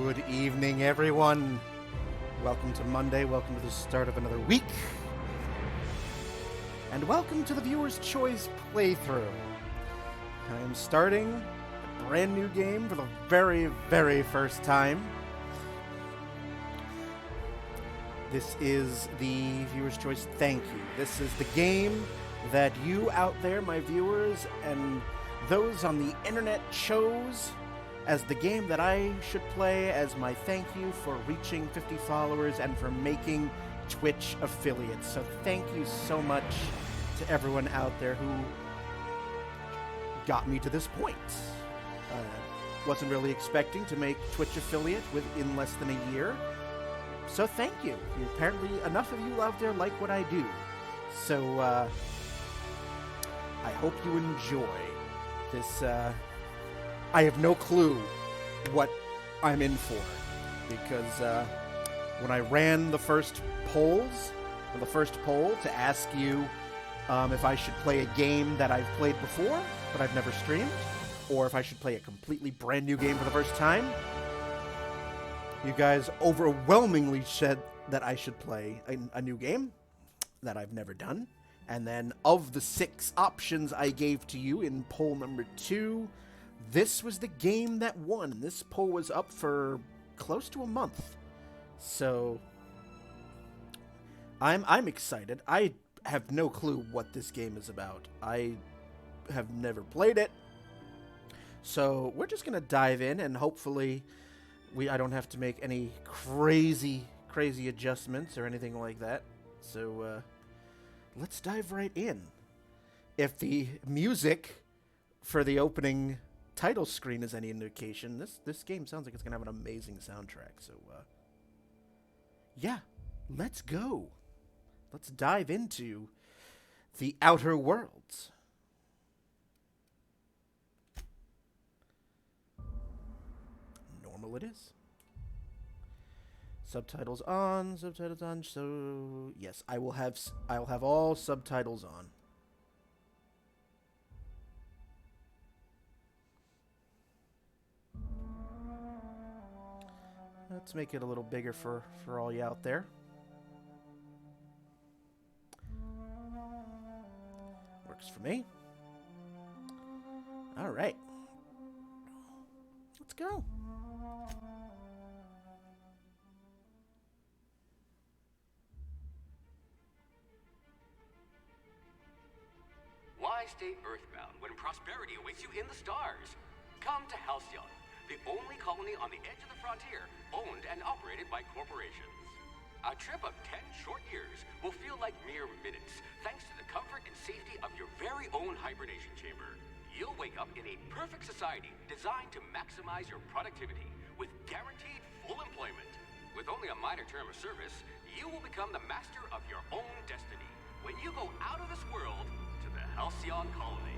Good evening, everyone. Welcome to Monday. Welcome to the start of another week. And welcome to the Viewer's Choice playthrough. I am starting a brand new game for the very, very first time. This is the Viewer's Choice Thank You. This is the game that you out there, my viewers, and those on the internet chose as the game that I should play as my thank you for reaching 50 followers and for making Twitch affiliates. So thank you so much to everyone out there who got me to this point. Wasn't really expecting to make Twitch affiliate within less than a year. So thank you. Apparently enough of you out there like what I do. So I hope you enjoy this. I have no clue what I'm in for, because when I ran the first poll to ask you if I should play a game that I've played before but I've never streamed, or if I should play a completely brand new game for the first time, you guys overwhelmingly said that I should play a new game that I've never done. And then of the 6 options I gave to you in poll number 2, this was the game that won. This poll was up for close to a month. So I'm excited. I have no clue what this game is about. I have never played it. So we're just going to dive in, and hopefully I don't have to make any crazy adjustments or anything like that. So let's dive right in. If the music for the opening title screen is any indication, this game sounds like it's gonna have an amazing soundtrack. So yeah, let's go. Let's dive into the Outer Worlds. Normal it is. Subtitles on. So yes, I'll have all subtitles on. Let's make it a little bigger for all you out there. Works for me. All right. Let's go. Why stay earthbound when prosperity awaits you in the stars? Come to Halcyon, the only colony on the edge of the frontier, owned and operated by corporations. A trip of 10 short years will feel like mere minutes, thanks to the comfort and safety of your very own hibernation chamber. You'll wake up in a perfect society designed to maximize your productivity with guaranteed full employment. With only a minor term of service, you will become the master of your own destiny when you go out of this world to the Halcyon colony.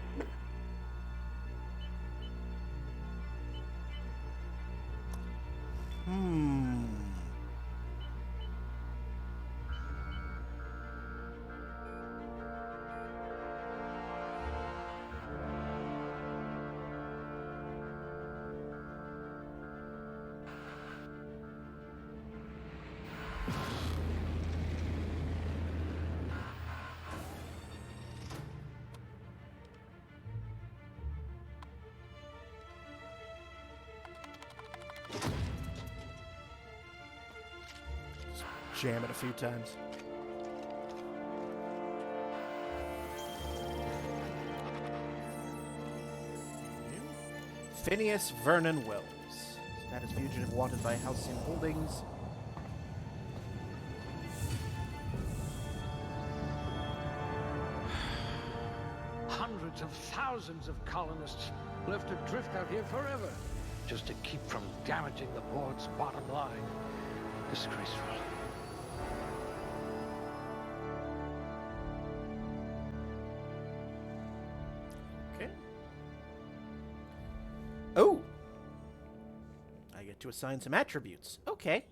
Jam it a few times. Phineas Vernon Wells. Status fugitive wanted by Halcyon Holdings. Hundreds of thousands of colonists left adrift out here forever, just to keep from damaging the board's bottom line. Disgraceful. Okay. Oh! I get to assign some attributes. Okay.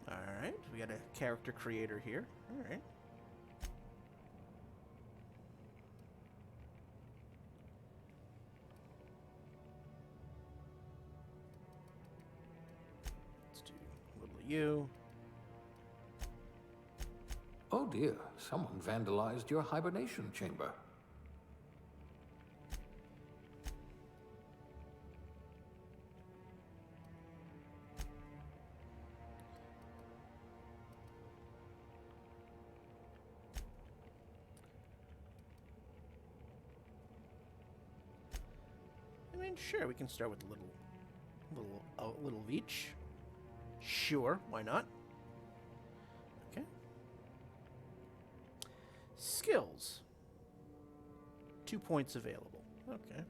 Alright, we got a character creator here. Alright. you. Oh dear, someone vandalized your hibernation chamber. I mean, sure, we can start with a little of each. Sure, why not? Okay. Skills. 2 points available. Okay.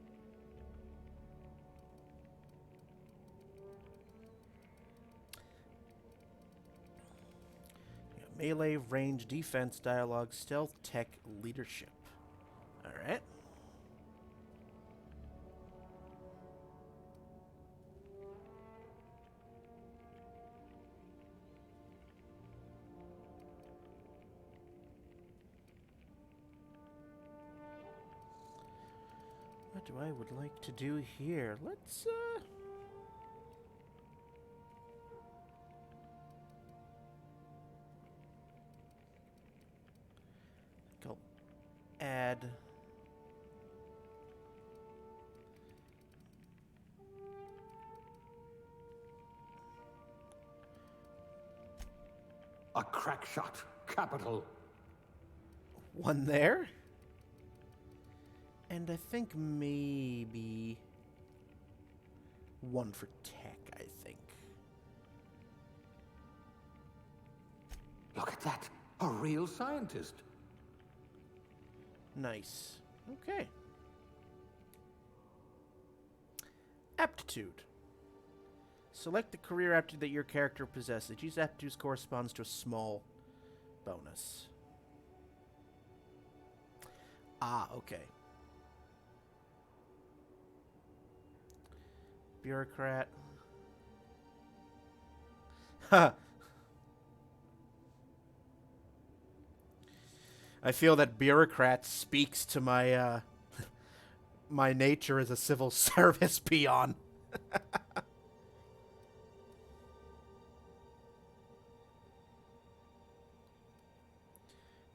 Melee, range, defense, dialogue, stealth, tech, leadership. All right. What do I would like to do here? Let's, I'll add... A crack shot. Capital. one there. And I think maybe one for tech, I think. Look at that. A real scientist. Nice. Okay. Aptitude. Select the career aptitude that your character possesses. Each aptitude corresponds to a small bonus. Ah, okay. Bureaucrat. Ha! I feel that bureaucrat speaks to my, my nature as a civil service peon.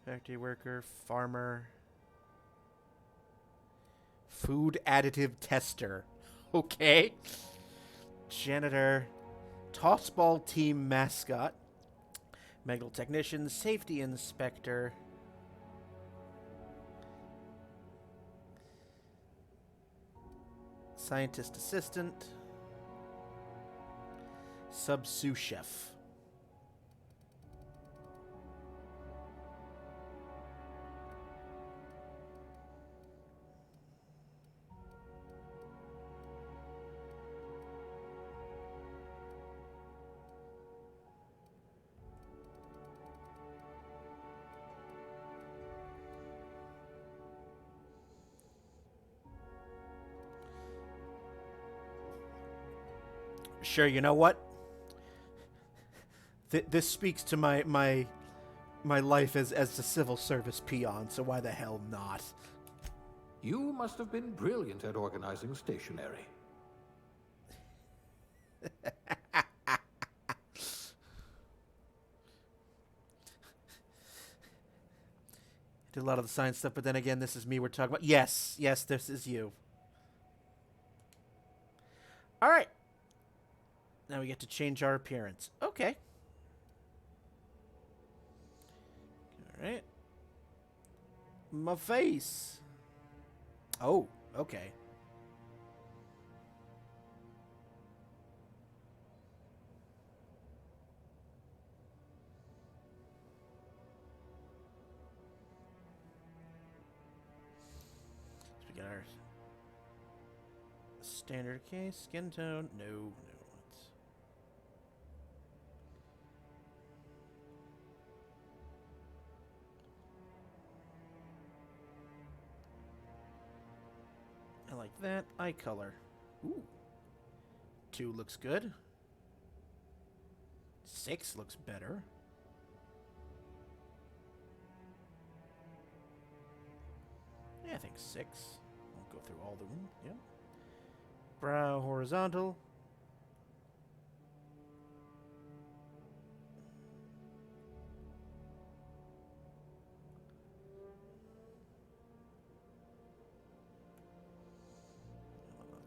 Factory worker, farmer, food additive tester. Okay. Janitor, tossball team mascot, medical technician, safety inspector, scientist assistant, sous chef. Sure, you know what? This speaks to my life as a civil service peon, so why the hell not? You must have been brilliant at organizing stationery. Did a lot of the science stuff, but then again, this is me we're talking about. Yes, this is you. All right. Now we get to change our appearance. Okay. All right. My face. Oh, okay. So we got our standard case, skin tone. No. I like that. Eye color. Ooh. 2 looks good. 6 looks better. Yeah, I think 6. I'll go through all of them. Yep. Brow horizontal.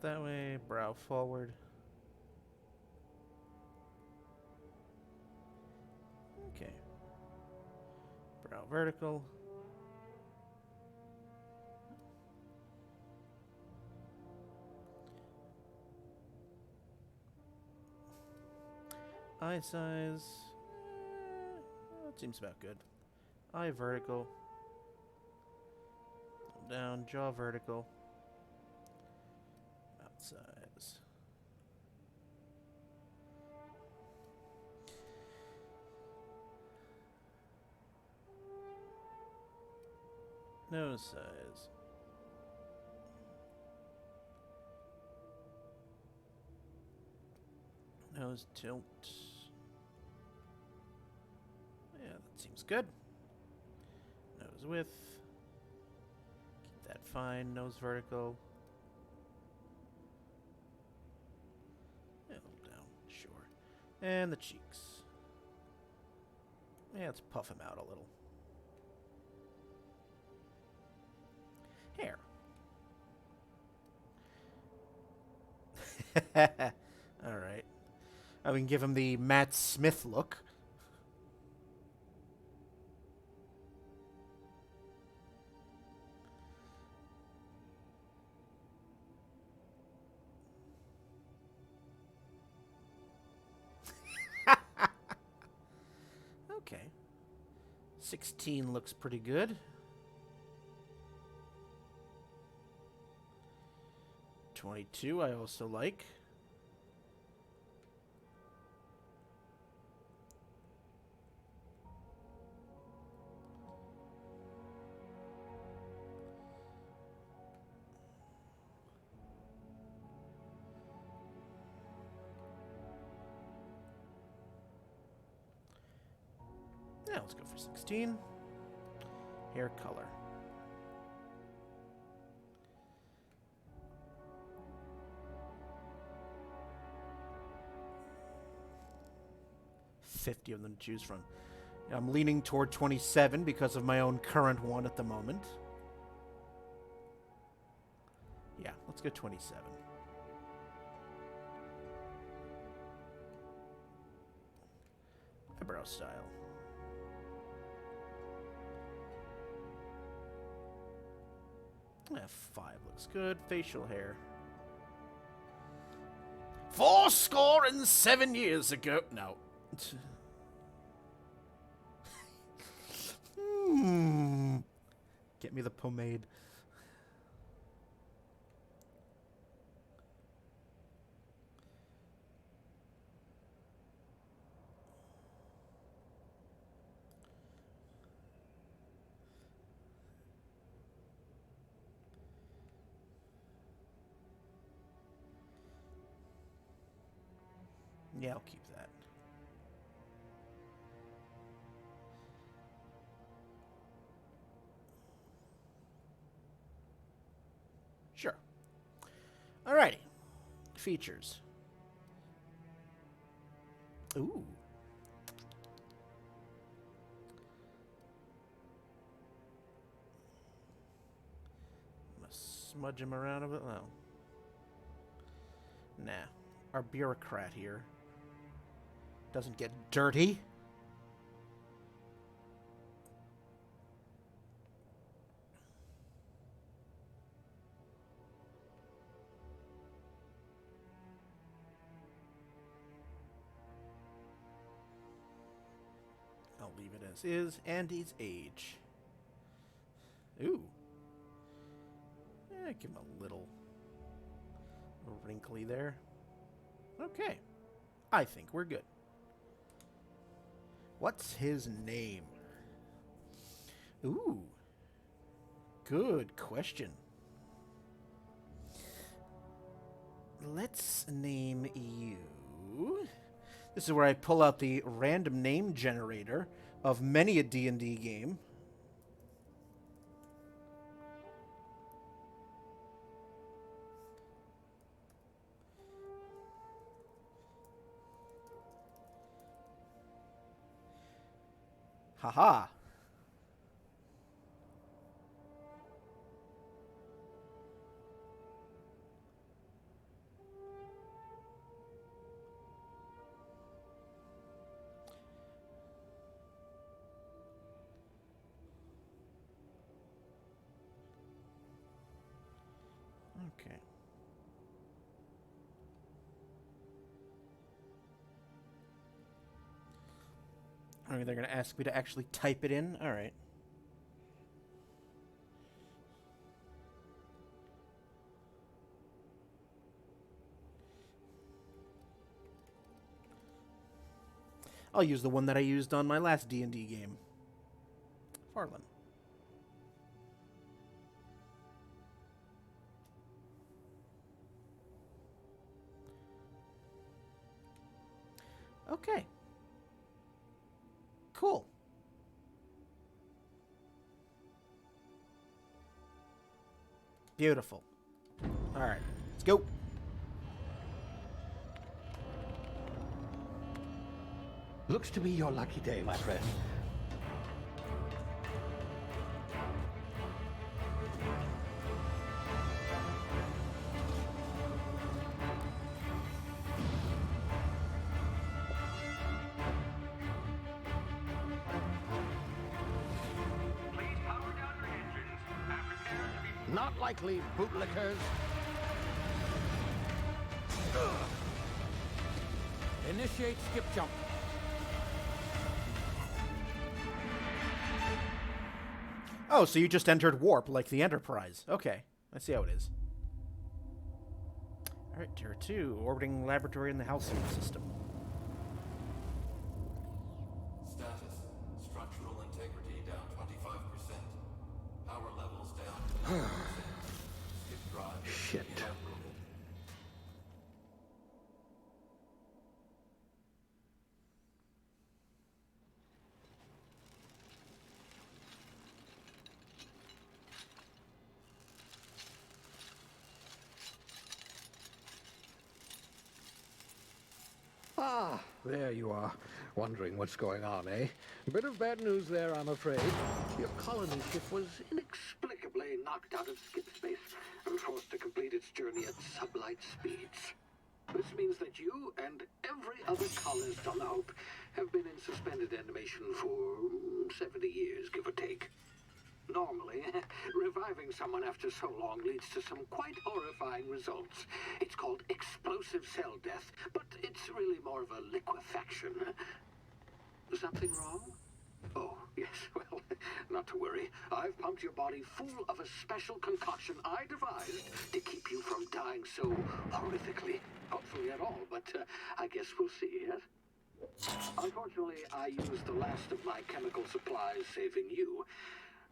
that way, brow forward. Okay. Brow vertical. Eye size. That seems about good. Eye vertical. Down, jaw vertical. Mouth size. Nose size. Nose tilt. Yeah, that seems good. Nose width. Keep that fine. Nose vertical. And a little down, sure. And the cheeks. Yeah, let's puff him out a little. Hair. Alright. I can give him the Matt Smith look. Okay. 16 looks pretty good. 22 I also like. Yeah, let's go for 16. Hair color. $50 of them to choose from. I'm leaning toward 27 because of my own current one at the moment. Yeah, let's go 27. Eyebrow style. Yeah, 5 looks good. Facial hair. 7 years ago. No. Get me the pomade. Yeah, I'll keep that. Sure. Alrighty. Features. Ooh. I'm gonna smudge him around a bit. No. Nah. Our bureaucrat here doesn't get dirty. I'll leave it as is. Andy's age. Ooh. Yeah, give him a little wrinkly there. Okay. I think we're good. What's his name? Ooh. Good question. Let's name you. This is where I pull out the random name generator of many a D&D game. Haha. Okay. I mean, they're going to ask me to actually type it in? All right. I'll use the one that I used on my last D&D game. Farlan. Okay. Cool. Beautiful. All right, let's go. Looks to be your lucky day, my friend. Please power down your engines and prepare to be... Not likely, bootlickers. Initiate skip jump. Oh, so you just entered warp like the Enterprise. Okay, I see how it is. All right, Tier 2, orbiting laboratory in the Halcyon system. Status: structural integrity down 25%. Power levels down 10%. Skip drive Shit. inoperable. Ah, there you are. Wondering what's going on, eh? A bit of bad news there, I'm afraid. Your colony ship was inexplicably knocked out of skip space and forced to complete its journey at sublight speeds. This means that you and every other colonist on the Hope have been in suspended animation for 70 years, give or take. Normally, reviving someone after so long leads to some quite horrifying results. It's called explosive cell death, but it's really more of a liquefaction. Something wrong? Oh, yes, well, not to worry. I've pumped your body full of a special concoction I devised to keep you from dying so horrifically. Hopefully at all, but I guess we'll see, yes? Unfortunately, I used the last of my chemical supplies saving you.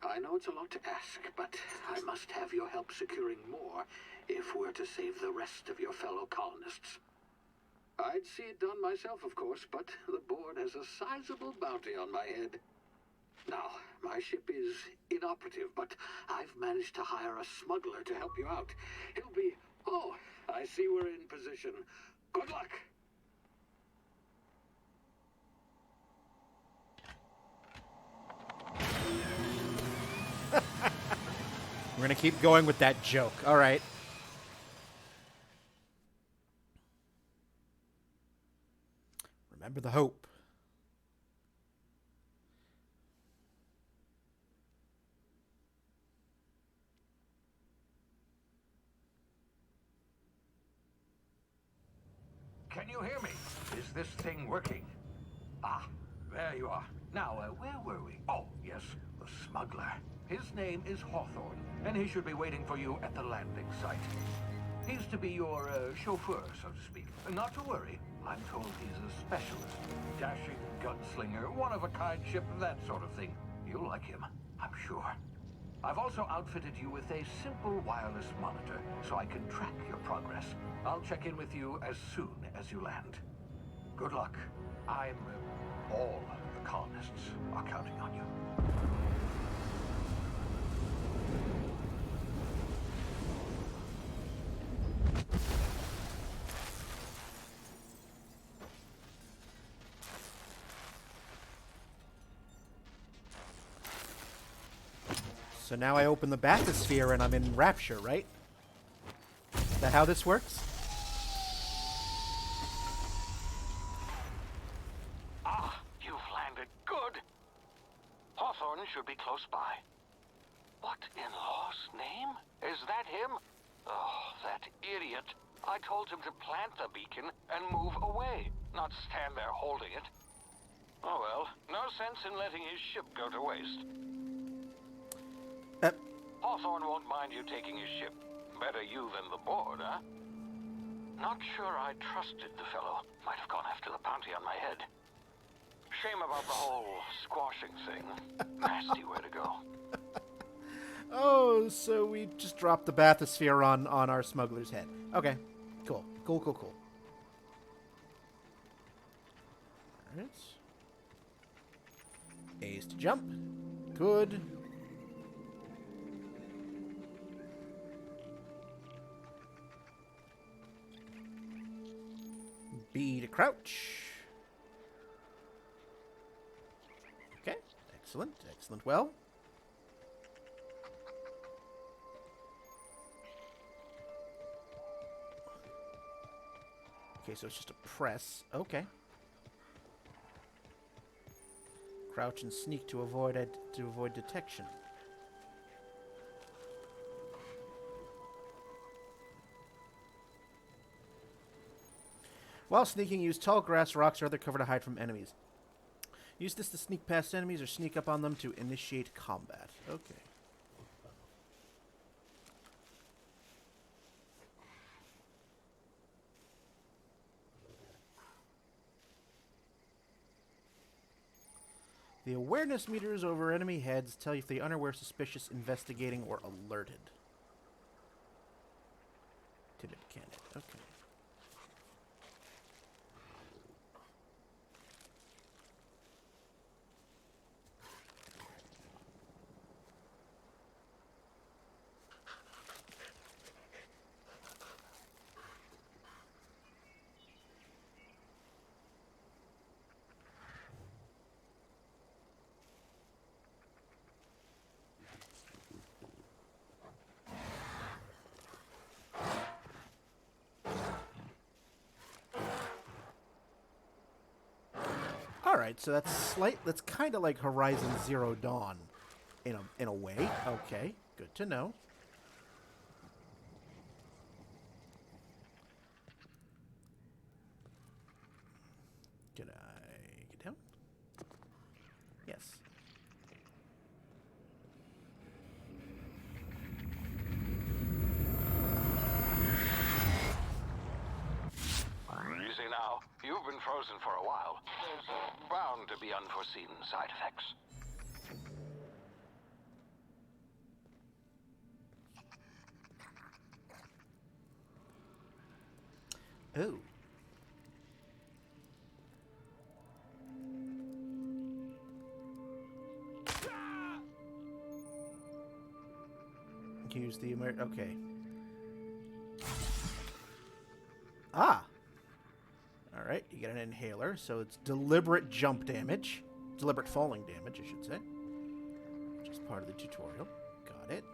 I know it's a lot to ask, but I must have your help securing more if we're to save the rest of your fellow colonists. I'd see it done myself, of course, but the board has a sizable bounty on my head. Now, my ship is inoperative, but I've managed to hire a smuggler to help you out. He'll be... Oh, I see we're in position. Good luck! We're going to keep going with that joke. All right. Remember the Hope. Can you hear me? Is this thing working? Ah, there you are. Now, where were we? Oh, yes, the smuggler. His name is Hawthorne, and he should be waiting for you at the landing site. He's to be your chauffeur, so to speak. Not to worry. I'm told he's a specialist. Dashing gunslinger, one-of-a-kind ship, that sort of thing. You'll like him, I'm sure. I've also outfitted you with a simple wireless monitor, so I can track your progress. I'll check in with you as soon as you land. Good luck. All the colonists are counting on you. So now I open the bathysphere and I'm in Rapture, right? Is that how this works? Ah, you've landed. Good. Hawthorne should be close by. What in law's name? Is that him? Oh, that idiot. I told him to plant the beacon and move away, not stand there holding it. Oh well, no sense in letting his ship go to waste. Hawthorne won't mind you taking his ship. Better you than the board, huh? Not sure I trusted the fellow. Might have gone after the bounty on my head. Shame about the whole squashing thing. Nasty way to go. Oh, so we just dropped the bathysphere on our smuggler's head. Okay, cool. Cool. Alright. A's to jump. Good. B to crouch. Okay, excellent. Well. Okay, so it's just a press. Okay. Crouch and sneak to avoid detection. While sneaking, use tall grass, rocks, or other cover to hide from enemies. Use this to sneak past enemies or sneak up on them to initiate combat. Okay. The awareness meters over enemy heads tell you if they are unaware, suspicious, investigating, or alerted. Timid candidate. Okay. Alright, so that's kind of like Horizon Zero Dawn in a way. Okay, good to know. Can I get down? Yes. Easy now. You've been frozen for a while. There's bound to be unforeseen side effects. Oh. Use the okay. Ah. All right, you get an inhaler, so it's deliberate jump damage, deliberate falling damage, I should say, which is part of the tutorial. Got it.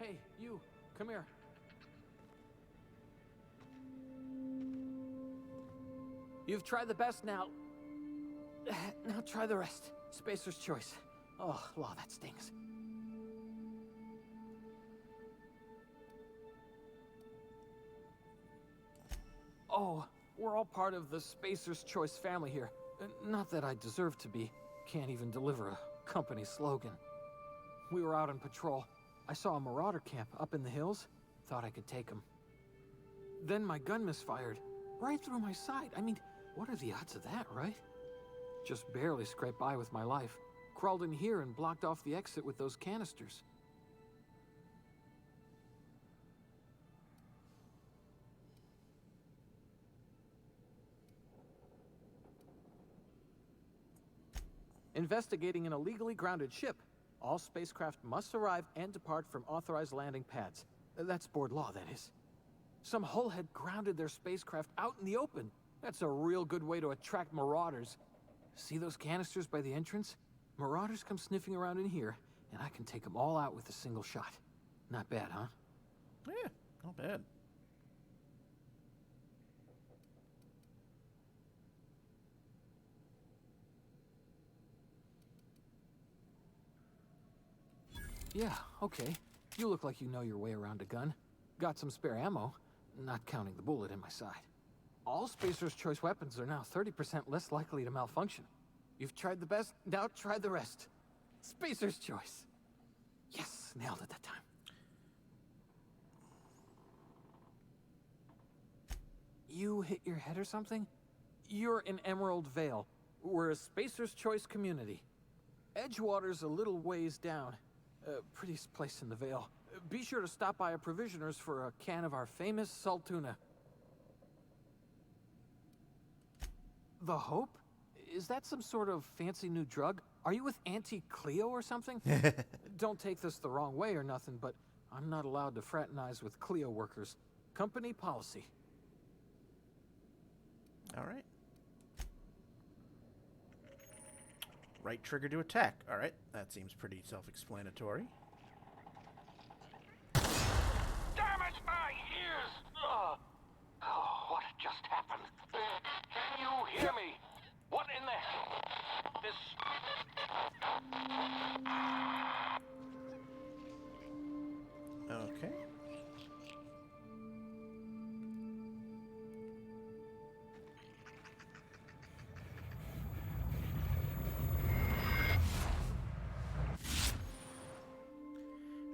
Hey, you, come here. You've tried the best now. Now try the rest. Spacer's choice. Oh, law, that stings. Oh, we're all part of the Spacer's Choice family here. Not that I deserve to be. Can't even deliver a company slogan. We were out on patrol. I saw a marauder camp up in the hills. Thought I could take them. Then my gun misfired. Right through my side. I mean, what are the odds of that, right? Just barely scraped by with my life. Crawled in here and blocked off the exit with those canisters. Investigating an illegally grounded ship. All spacecraft must arrive and depart from authorized landing pads. That's board law, that is. Some hullhead grounded their spacecraft out in the open. That's a real good way to attract marauders. See those canisters by the entrance? Marauders come sniffing around in here, and I can take them all out with a single shot. Not bad, huh? Yeah, not bad. Yeah, okay. You look like you know your way around a gun. Got some spare ammo, not counting the bullet in my side. All Spacer's Choice weapons are now 30% less likely to malfunction. You've tried the best, now try the rest. Spacer's Choice. Yes, nailed it that time. You hit your head or something? You're in Emerald Vale. We're a Spacer's Choice community. Edgewater's a little ways down. Prettiest place in the Vale. Be sure to stop by a provisioner's for a can of our famous salt tuna. The Hope? Is that some sort of fancy new drug? Are you with Auntie Cleo or something? Don't take this the wrong way or nothing, but I'm not allowed to fraternize with Cleo workers. Company policy. All right. Right trigger to attack. All right. That seems pretty self-explanatory. Damn it, my ears! Oh, what just happened? Can you hear me? What in the hell? This... Okay.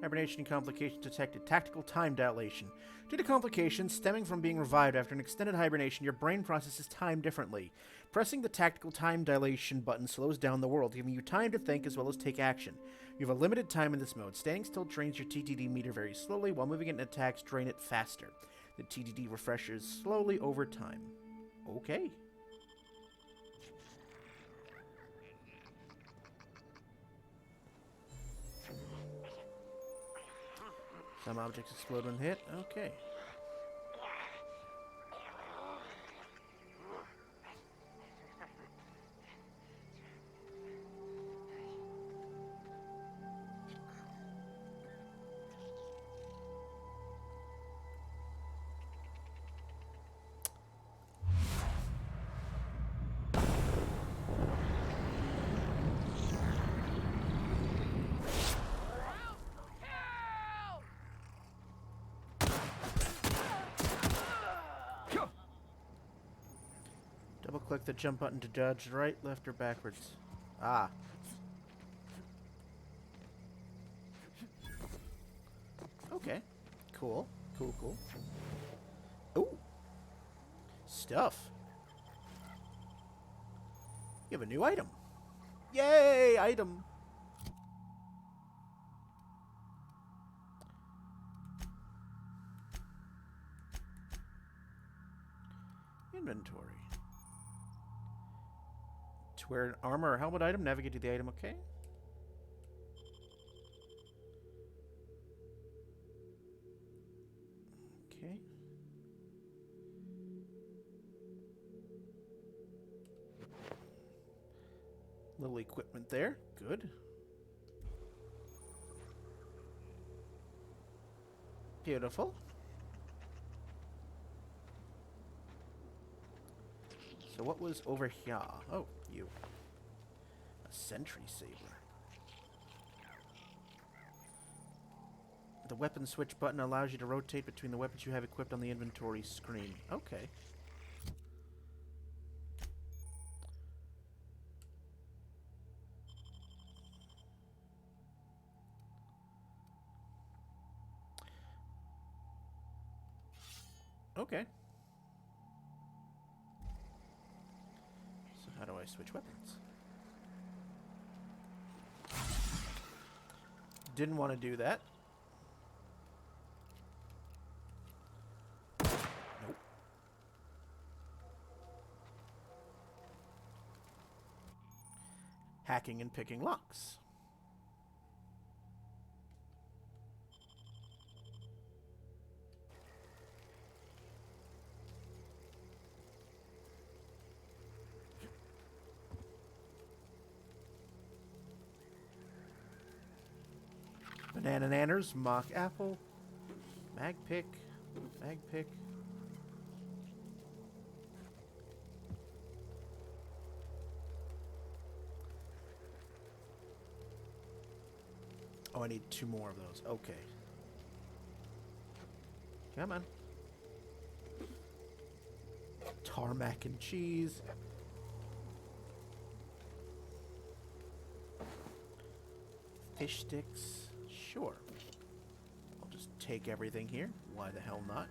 Hibernation complications detected. Tactical time dilation. Due to complications stemming from being revived after an extended hibernation, your brain processes time differently. Pressing the tactical time dilation button slows down the world, giving you time to think as well as take action. You have a limited time in this mode. Standing still drains your TTD meter very slowly, while moving it and attacks drain it faster. The TTD refreshes slowly over time. Okay. Some objects explode when hit. Okay. Double-click the jump button to dodge right, left, or backwards. Ah. Okay. Cool. Cool, cool. Ooh. Stuff. You have a new item. Yay! Item! Inventory. To wear an armor or helmet item, navigate to the item, okay? Okay. Little equipment there. Good. Beautiful. So what was over here? Oh, you. A sentry saber. The weapon switch button allows you to rotate between the weapons you have equipped on the inventory screen. Okay. Okay. So how do I switch weapons? Didn't want to do that. Nope. Hacking and picking locks. Banana nanners, mock apple, mag pick, mag pick. Oh, I need 2 more of those. Okay. Come on. Tarmac and cheese. Fish sticks. Sure. I'll just take everything here. Why the hell not?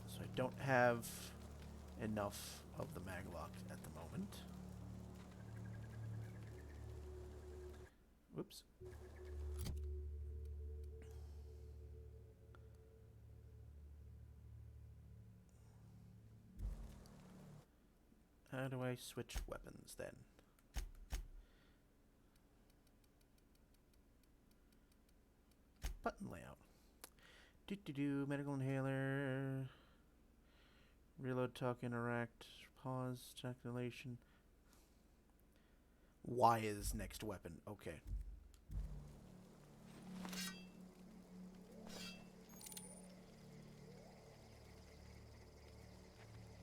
So I don't have enough of the maglock at the moment. Whoops. How do I switch weapons then? Button layout. Medical inhaler. Reload, talk, interact, pause, ejaculation. Y is next weapon. Okay.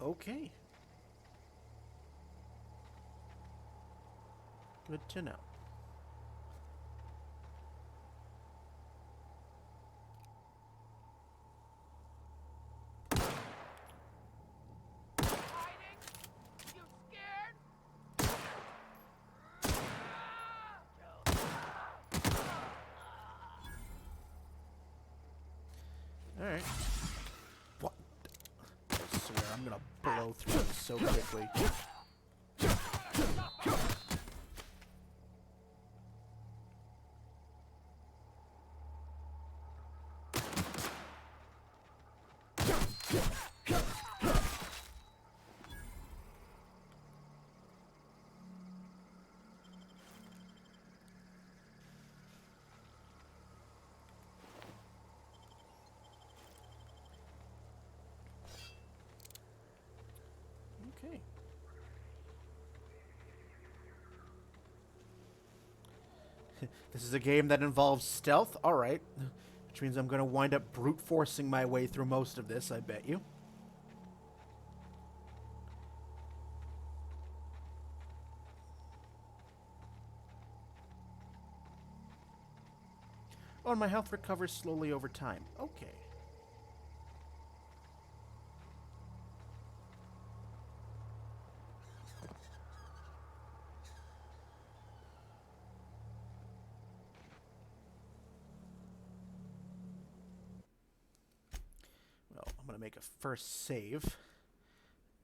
Okay. Good to know. Alright. What? I swear I'm gonna blow through this so quickly. Okay. This is a game that involves stealth? Alright. Which means I'm gonna wind up brute forcing my way through most of this, I bet you. Oh, and my health recovers slowly over time. Okay. Well, I'm going to make a first save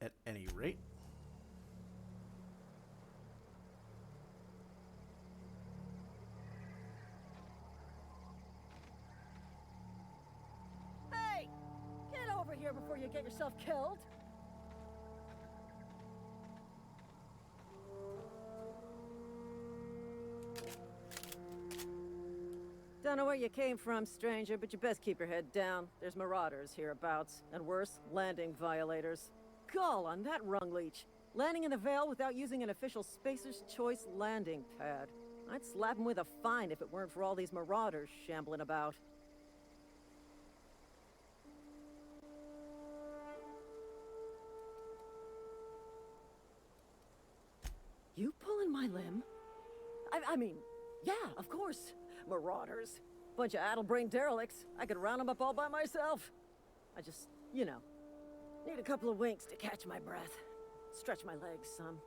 at any rate. Hey! Get over here before you get yourself killed! Don't know where you came from, stranger, but you best keep your head down. There's marauders hereabouts, and worse, landing violators. Gall on that rung leech. Landing in the Vale without using an official Spacer's Choice landing pad. I'd slap him with a fine if it weren't for all these marauders shambling about. You pulling my limb? I mean, yeah, of course. Marauders. Bunch of addle-brained derelicts. I could round them up all by myself. I just, you know, need a couple of winks to catch my breath. Stretch my legs some.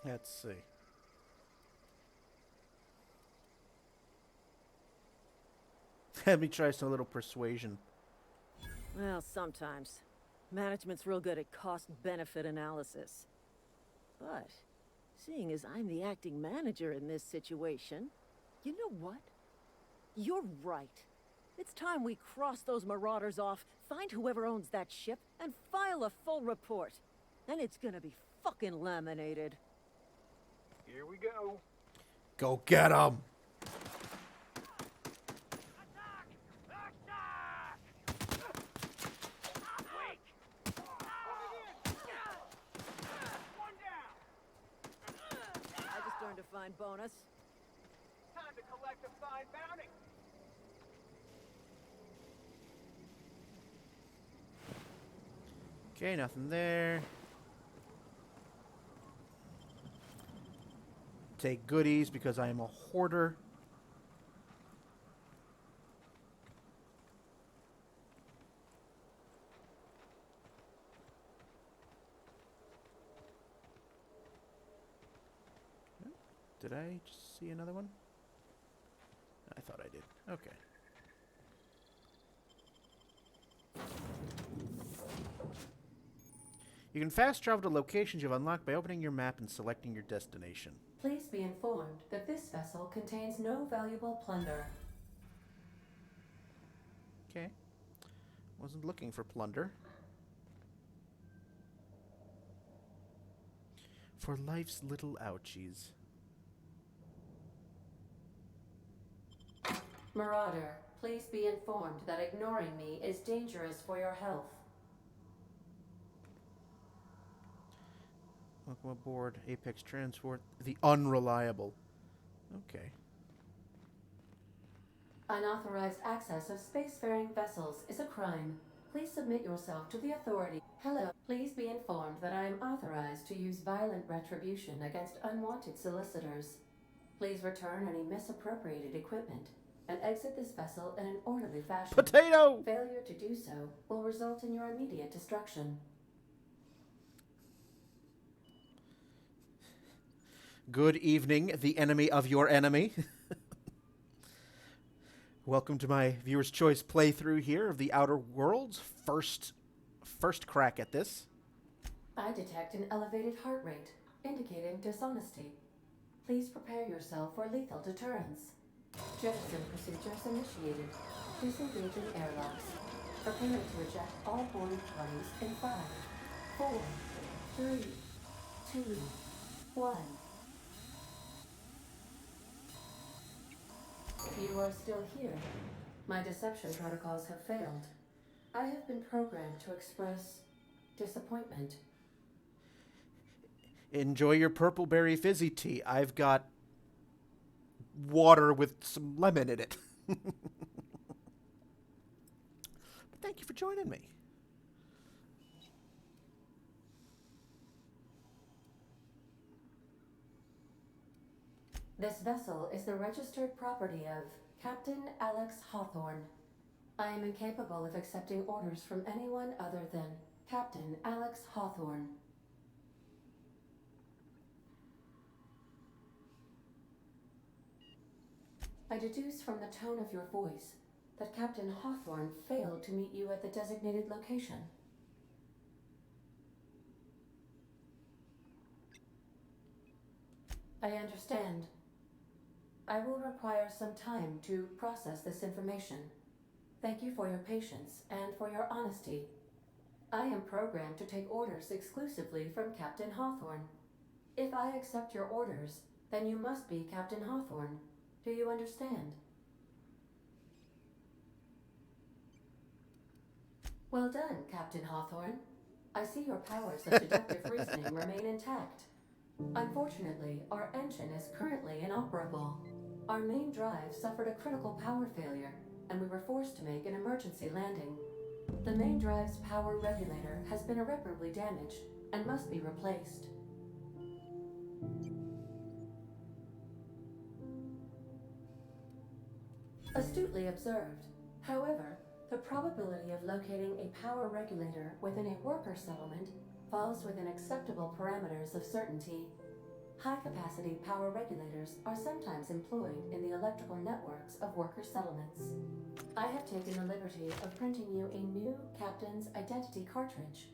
Let's see. Let me try some little persuasion. Well, sometimes. Management's real good at cost-benefit analysis. But, seeing as I'm the acting manager in this situation, you know what? You're right. It's time we cross those marauders off, find whoever owns that ship, and file a full report. And it's gonna be fucking laminated. Here we go. Go get 'em! I just earned a fine bonus. Time to collect a fine bounty. Okay, nothing there. Take goodies because I am a hoarder. Did I just see another one? I thought I did. Okay. You can fast travel to locations you've unlocked by opening your map and selecting your destination. Please be informed that this vessel contains no valuable plunder. Okay. Wasn't looking for plunder. For life's little ouchies. Marauder, please be informed that ignoring me is dangerous for your health. Welcome aboard Apex Transport, the Unreliable. Okay. Unauthorized access of spacefaring vessels is a crime. Please submit yourself to the authority. Hello, please be informed that I am authorized to use violent retribution against unwanted solicitors. Please return any misappropriated equipment and exit this vessel in an orderly fashion. Potato! Failure to do so will result in your immediate destruction. Good evening, the enemy of your enemy. Welcome to my viewer's choice playthrough here of the Outer Worlds. First crack at this. I detect an elevated heart rate, indicating dishonesty. Please prepare yourself for lethal deterrence. Jettison procedures initiated. Disengaging airlocks. Preparing to eject all boarding parties in 5, 4, 3, 2, 1. You are still here. My deception protocols have failed. I have been programmed to express disappointment. Enjoy your purple berry fizzy tea. I've got water with some lemon in it. But thank you for joining me. This vessel is the registered property of Captain Alex Hawthorne. I am incapable of accepting orders from anyone other than Captain Alex Hawthorne. I deduce from the tone of your voice that Captain Hawthorne failed to meet you at the designated location. I understand. I will require some time to process this information. Thank you for your patience and for your honesty. I am programmed to take orders exclusively from Captain Hawthorne. If I accept your orders, then you must be Captain Hawthorne. Do you understand? Well done, Captain Hawthorne. I see your powers of deductive reasoning remain intact. Unfortunately, our engine is currently inoperable. Our main drive suffered a critical power failure, and we were forced to make an emergency landing. The main drive's power regulator has been irreparably damaged and must be replaced. Astutely observed. However, the probability of locating a power regulator within a worker settlement falls within acceptable parameters of certainty. High-capacity power regulators are sometimes employed in the electrical networks of worker settlements. I have taken the liberty of printing you a new Captain's Identity cartridge.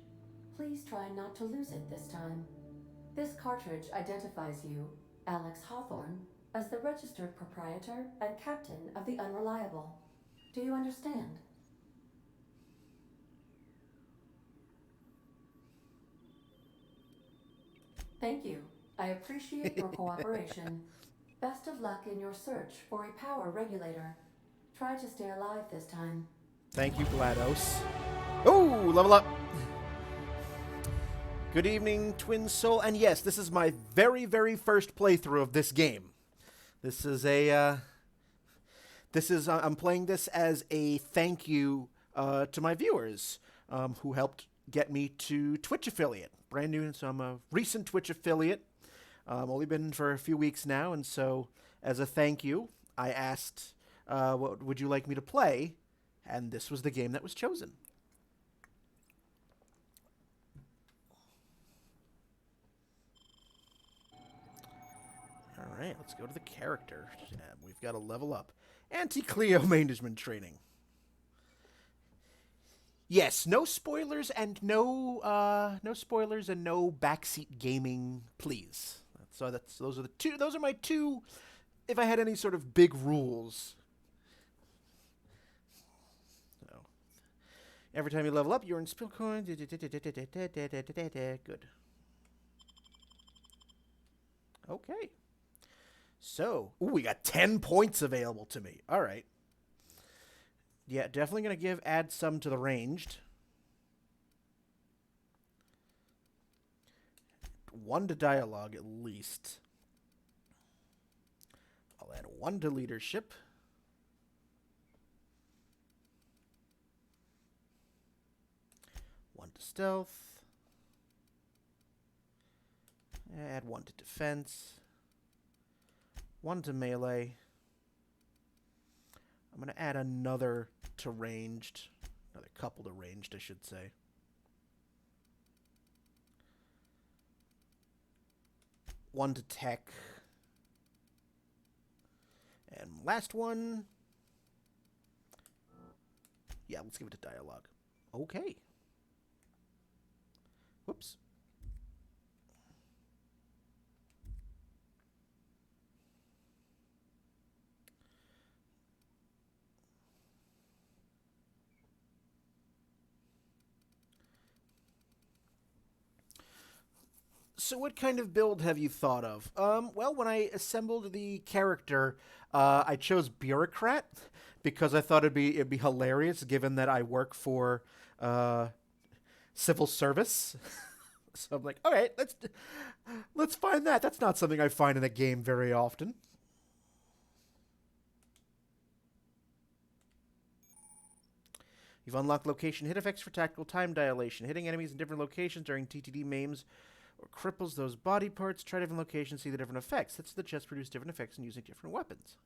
Please try not to lose it this time. This cartridge identifies you, Alex Hawthorne, as the registered proprietor and captain of the Unreliable. Do you understand? Thank you. I appreciate your cooperation. Best of luck in your search for a power regulator. Try to stay alive this time. Thank you, GLaDOS. Oh, level up. Good evening, Twin Soul. And yes, this is my very, very first playthrough of this game. This is I'm playing this as a thank you to my viewers who helped get me to Twitch affiliate. Brand new, so I'm a recent Twitch affiliate. Only been for a few weeks now, and so as a thank you, I asked, what would you like me to play? And this was the game that was chosen. All right, let's go to the character. We've got to level up. Anti-Cleo management training. Yes, no spoilers and no backseat gaming, please. Those are my two. If I had any sort of big rules. So, every time you level up, you earn spill coins. Good. Okay. So, we got 10 points available to me. All right. Yeah, definitely going to add some to the ranged. 1 to dialogue at least. I'll add 1 to leadership. One to stealth. Add 1 to defense. 1 to melee. I'm going to add another to ranged. Another couple to ranged, I should say. One to tech. And last one. Yeah, let's give it to dialogue. Okay. Whoops. So what kind of build have you thought of? Well, when I assembled the character, I chose Bureaucrat because I thought it'd be hilarious given that I work for civil service. So I'm like, all right, let's find that. That's not something I find in a game very often. You've unlocked location hit effects for tactical time dilation. Hitting enemies in different locations during TTD maims or cripples those body parts. Try different locations, see the different effects. Hits to the chest produce different effects and using different weapons.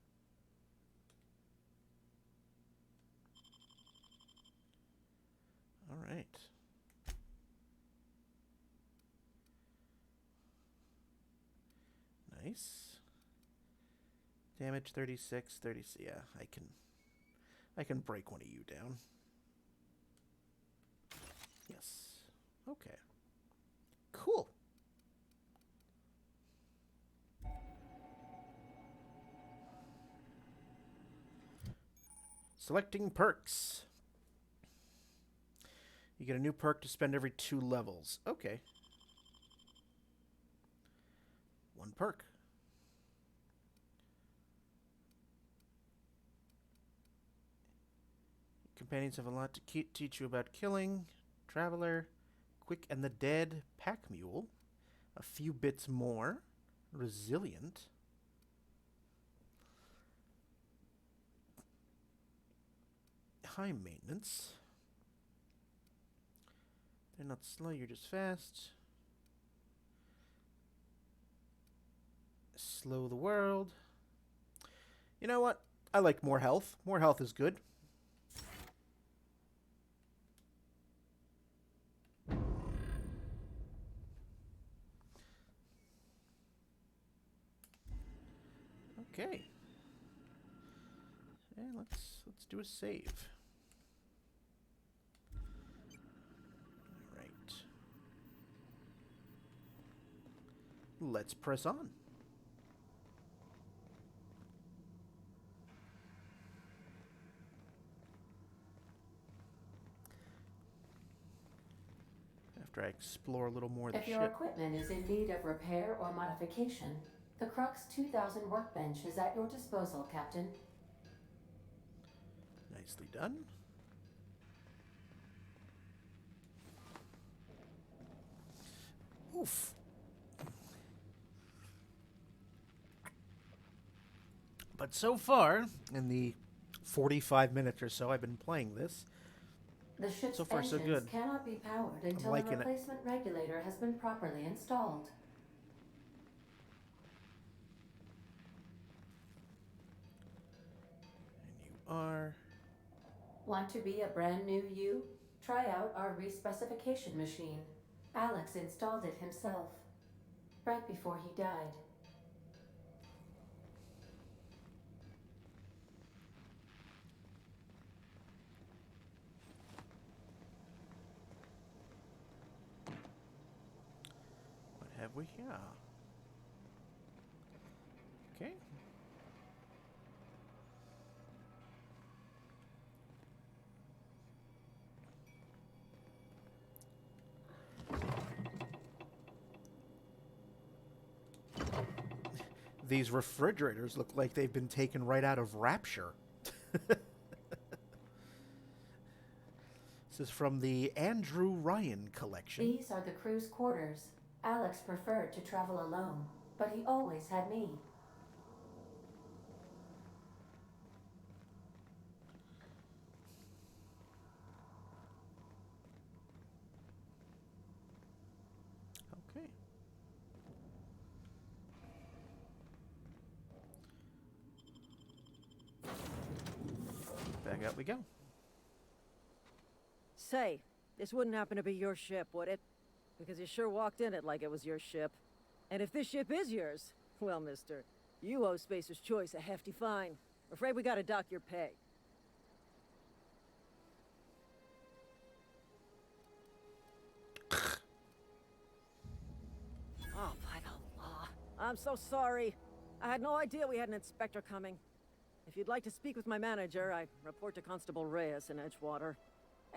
All right. Nice. Damage 36, 30. Yeah, I can break one of you down. Yes. Okay. Cool. Selecting perks. You get a new perk to spend every 2 levels. Okay. 1 perk. Companions have a lot to teach you about killing. Traveler, Quick and the Dead, Pack Mule. A few bits more. Resilient. High maintenance. They're not slow, you're just fast. Slow the world. You know what? I like more health. More health is good. Okay. And let's do a save. All right. Let's press on. After I explore a little more of the If your ship. equipment is in need of repair or modification, the Crux 2000 workbench is at your disposal, Captain. Nicely done. Oof. But so far, in the 45 minutes or so I've been playing this, The ship's So far, so engines good. cannot be powered until a liking it. replacement regulator has been properly installed. And you are. Want to be a brand new you? Try out our respecification machine. Alex installed it himself, right before he died. What have we here? Okay. These refrigerators look like they've been taken right out of Rapture. This is from the Andrew Ryan collection. These are the crew's quarters. Alex preferred to travel alone, but he always had me. Okay. Back out we go. Say, this wouldn't happen to be your ship, would it? Because you sure walked in it like it was your ship. And if this ship is yours, well, mister, you owe Spacer's Choice a hefty fine. Afraid we gotta dock your pay. Oh, by the law. I'm so sorry. I had no idea we had an inspector coming. If you'd like to speak with my manager, I report to Constable Reyes in Edgewater.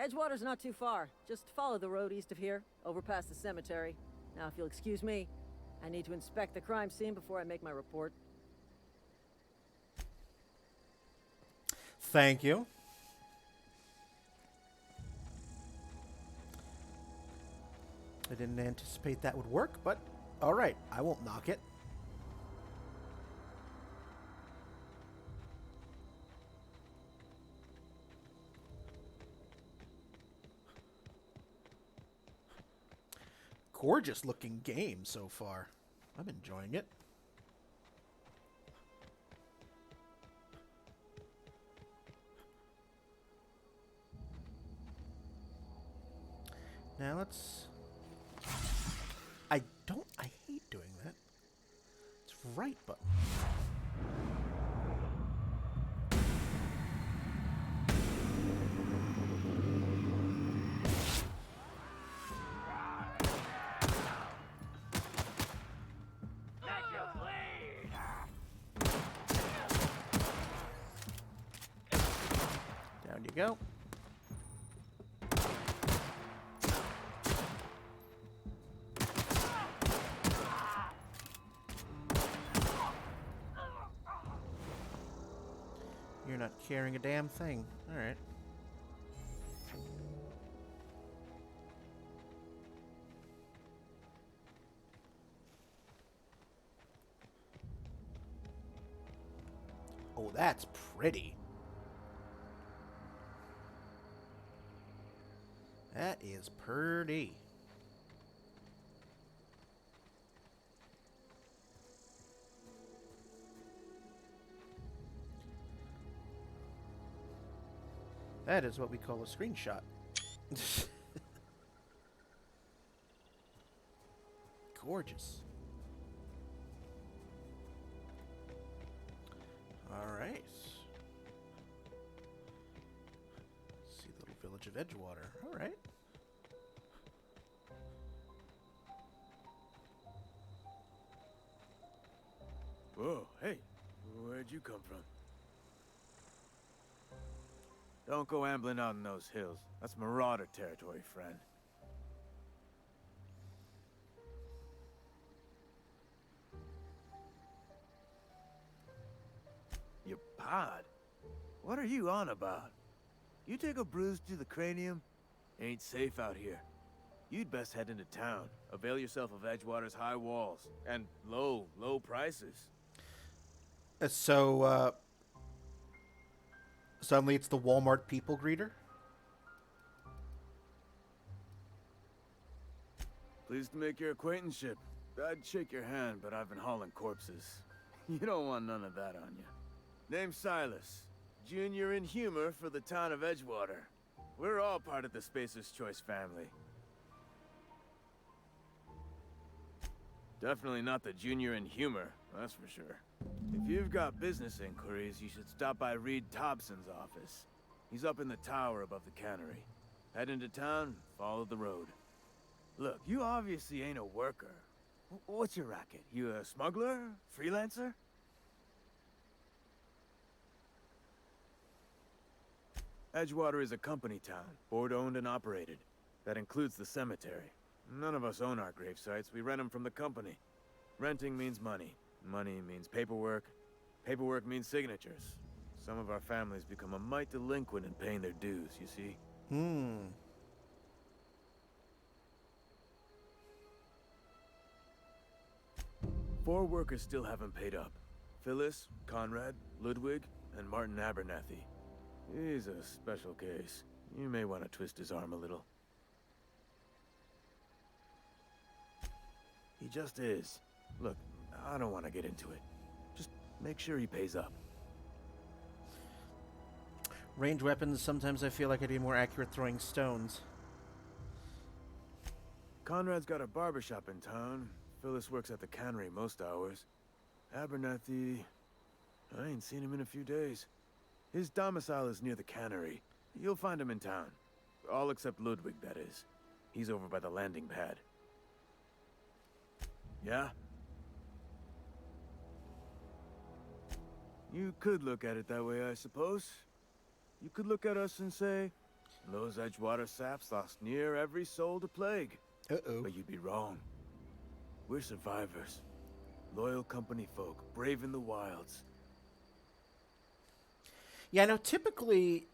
Edgewater's not too far. Just follow the road east of here, over past the cemetery. Now, if you'll excuse me, I need to inspect the crime scene before I make my report. Thank you. I didn't anticipate that would work, but all right, I won't knock it. Gorgeous looking game so far. I'm enjoying it. Now let's... I hate doing that. It's right button. Down you go. You're not carrying a damn thing. All right. Oh, that's pretty. That is pretty. That is what we call a screenshot. Gorgeous. All right. See the little village of Edgewater. All right. Whoa, hey, where'd you come from? Don't go ambling out in those hills. That's marauder territory, friend. Your pod? What are you on about? You take a bruise to the cranium? Ain't safe out here. You'd best head into town. Avail yourself of Edgewater's high walls. And low prices. So, suddenly it's the Walmart people greeter? Pleased to make your acquaintanceship. I'd shake your hand, but I've been hauling corpses. You don't want none of that on you. Name's Silas. Junior in humor for the town of Edgewater. We're all part of the Spacer's Choice family. Definitely not the junior in humor, that's for sure. If you've got business inquiries, you should stop by Reed Thompson's office. He's up in the tower above the cannery. Head into town, follow the road. Look, you obviously ain't a worker. What's your racket? You a smuggler? Freelancer? Edgewater is a company town, board-owned and operated. That includes the cemetery. None of us own our grave sites, we rent them from the company. Renting means money. Money means paperwork. Paperwork means signatures. Some of our families become a mite delinquent in paying their dues, you see? Hmm. 4 workers still haven't paid up. Phyllis, Conrad, Ludwig, and Martin Abernathy. He's a special case. You may want to twist his arm a little. He just is. Look, I don't want to get into it. Just make sure he pays up. Ranged weapons, sometimes I feel like I'd be more accurate throwing stones. Conrad's got a barbershop in town. Phyllis works at the cannery most hours. Abernathy... I ain't seen him in a few days. His domicile is near the cannery. You'll find him in town. All except Ludwig, that is. He's over by the landing pad. Yeah? You could look at it that way, I suppose. You could look at us and say, those Edgewater saps lost near every soul to plague. Uh-oh. But you'd be wrong. We're survivors. Loyal company folk, brave in the wilds. Yeah, no, typically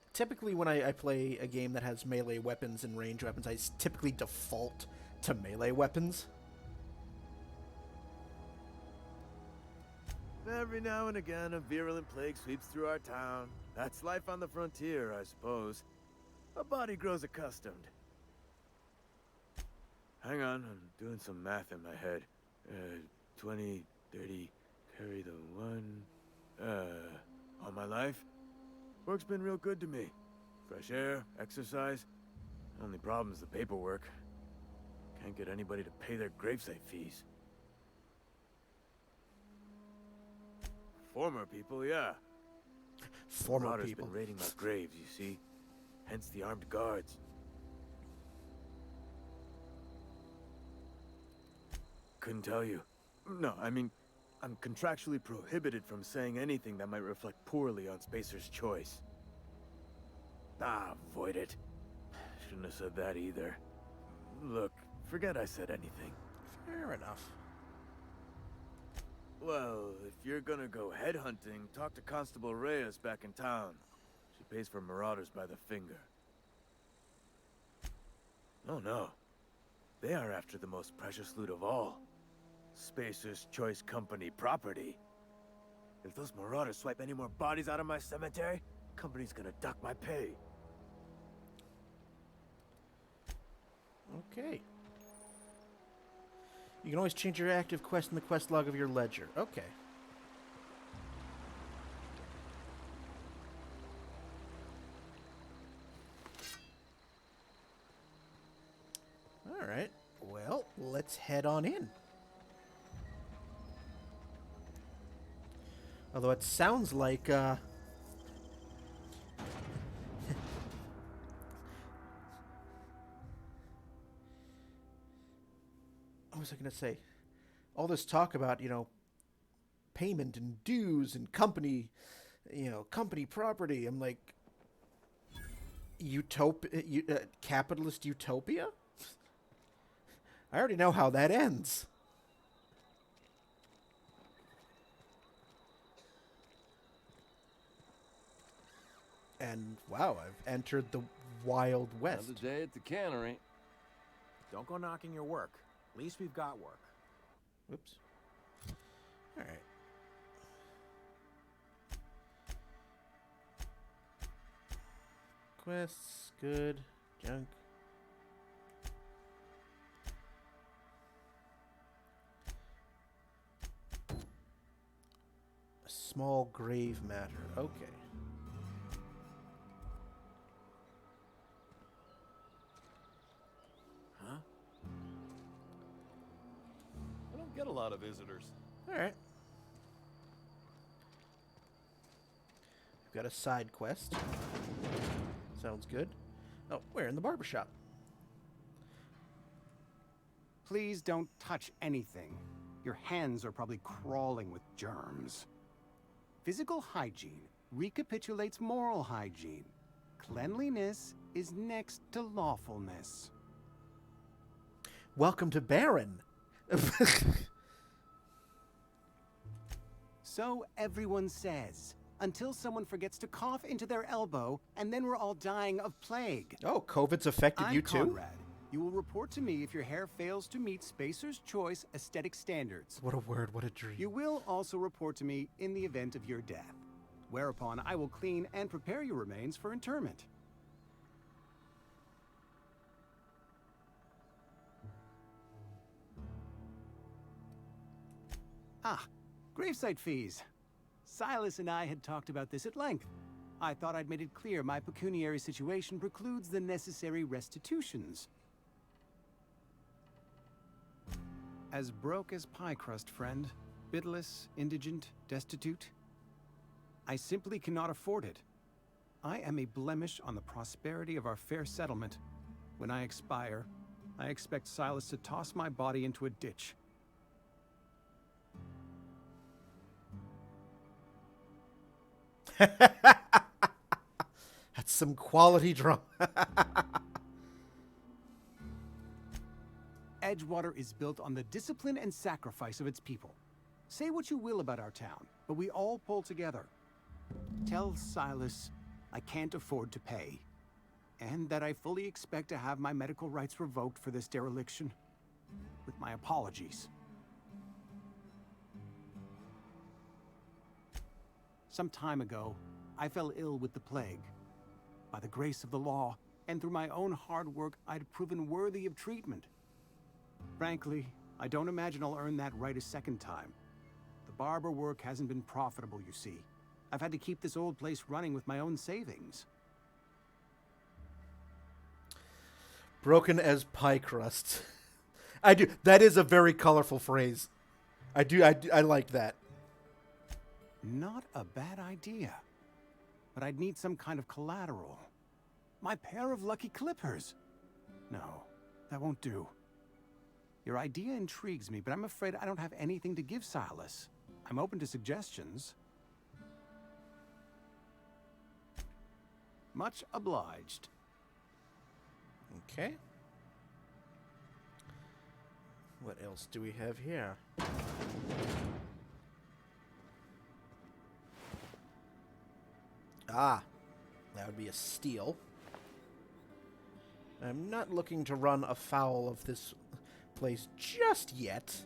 when I play a game that has melee weapons and range weapons, I typically default to melee weapons. Every now and again, a virulent plague sweeps through our town. That's life on the frontier, I suppose. A body grows accustomed. Hang on, I'm doing some math in my head. 20, 30, carry the 1... all my life? Work's been real good to me. Fresh air, exercise. Only problem's the paperwork. Can't get anybody to pay their gravesite fees. Former people, yeah. Former Marauders people. been raiding my graves, you see. Hence the armed guards. Couldn't tell you. No, I mean, I'm contractually prohibited from saying anything that might reflect poorly on Spacer's Choice. Ah, avoid it. Shouldn't have said that either. Look, forget I said anything. Fair enough. Well, if you're gonna go headhunting, talk to Constable Reyes back in town. She pays for marauders by the finger. Oh no. They are after the most precious loot of all. Spacer's Choice Company property. If those marauders swipe any more bodies out of my cemetery, company's gonna duck my pay. Okay. You can always change your active quest in the quest log of your ledger. Okay. Alright. Well, let's head on in. Although it sounds like, what was I going to say? All this talk about, payment and dues and company, company property. I'm like, capitalist utopia? I already know how that ends. And wow, I've entered the Wild West. Another day at the cannery. Don't go knocking your work. At least we've got work. Whoops. All right. Quests, good. Junk. Small grave matter. Okay. Huh? I don't get a lot of visitors. All right. We've got a side quest. Sounds good. Oh, we're in the barbershop. Please don't touch anything. Your hands are probably crawling with germs. Physical hygiene recapitulates moral hygiene. Cleanliness is next to lawfulness. Welcome to Baron. So everyone says, until someone forgets to cough into their elbow, and then we're all dying of plague. Oh, COVID's affected I'm you too? Conrad. You will report to me if your hair fails to meet Spacer's Choice aesthetic standards. What a word, what a dream. You will also report to me in the event of your death, whereupon I will clean and prepare your remains for interment. Ah, gravesite fees. Silas and I had talked about this at length. I thought I'd made it clear my pecuniary situation precludes the necessary restitutions. As broke as pie crust, friend. Bidless, indigent, destitute. I simply cannot afford it. I am a blemish on the prosperity of our fair settlement. When I expire, I expect Silas to toss my body into a ditch. That's some quality drama. Edgewater is built on the discipline and sacrifice of its people. Say what you will about our town, but we all pull together. Tell Silas I can't afford to pay, and that I fully expect to have my medical rights revoked for this dereliction. With my apologies. Some time ago, I fell ill with the plague. By the grace of the law, and through my own hard work, I'd proven worthy of treatment. Frankly, I don't imagine I'll earn that right a second time. The barber work hasn't been profitable, you see. I've had to keep this old place running with my own savings. Broken as pie crust. I do. That is a very colorful phrase. I like that. Not a bad idea. But I'd need some kind of collateral. My pair of lucky clippers. No, that won't do. Your idea intrigues me, but I'm afraid I don't have anything to give Silas. I'm open to suggestions. Much obliged. Okay. What else do we have here? Ah, that would be a steal. I'm not looking to run afoul of this place just yet.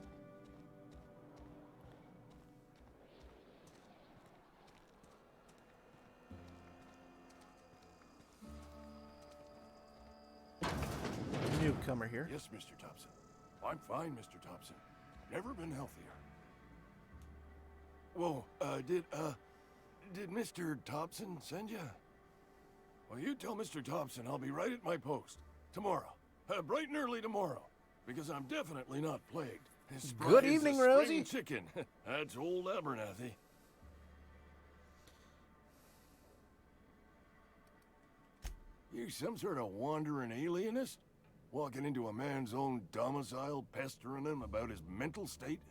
Newcomer here. Yes, Mr. Thompson. I'm fine, Mr. Thompson. Never been healthier. Whoa, did Mr. Thompson send you? Well, you tell Mr. Thompson I'll be right at my post. Tomorrow. Bright and early tomorrow. Because I'm definitely not plagued. Good evening, Rosie. Chicken. That's old Abernathy. You some sort of wandering alienist? Walking into a man's own domicile, pestering him about his mental state?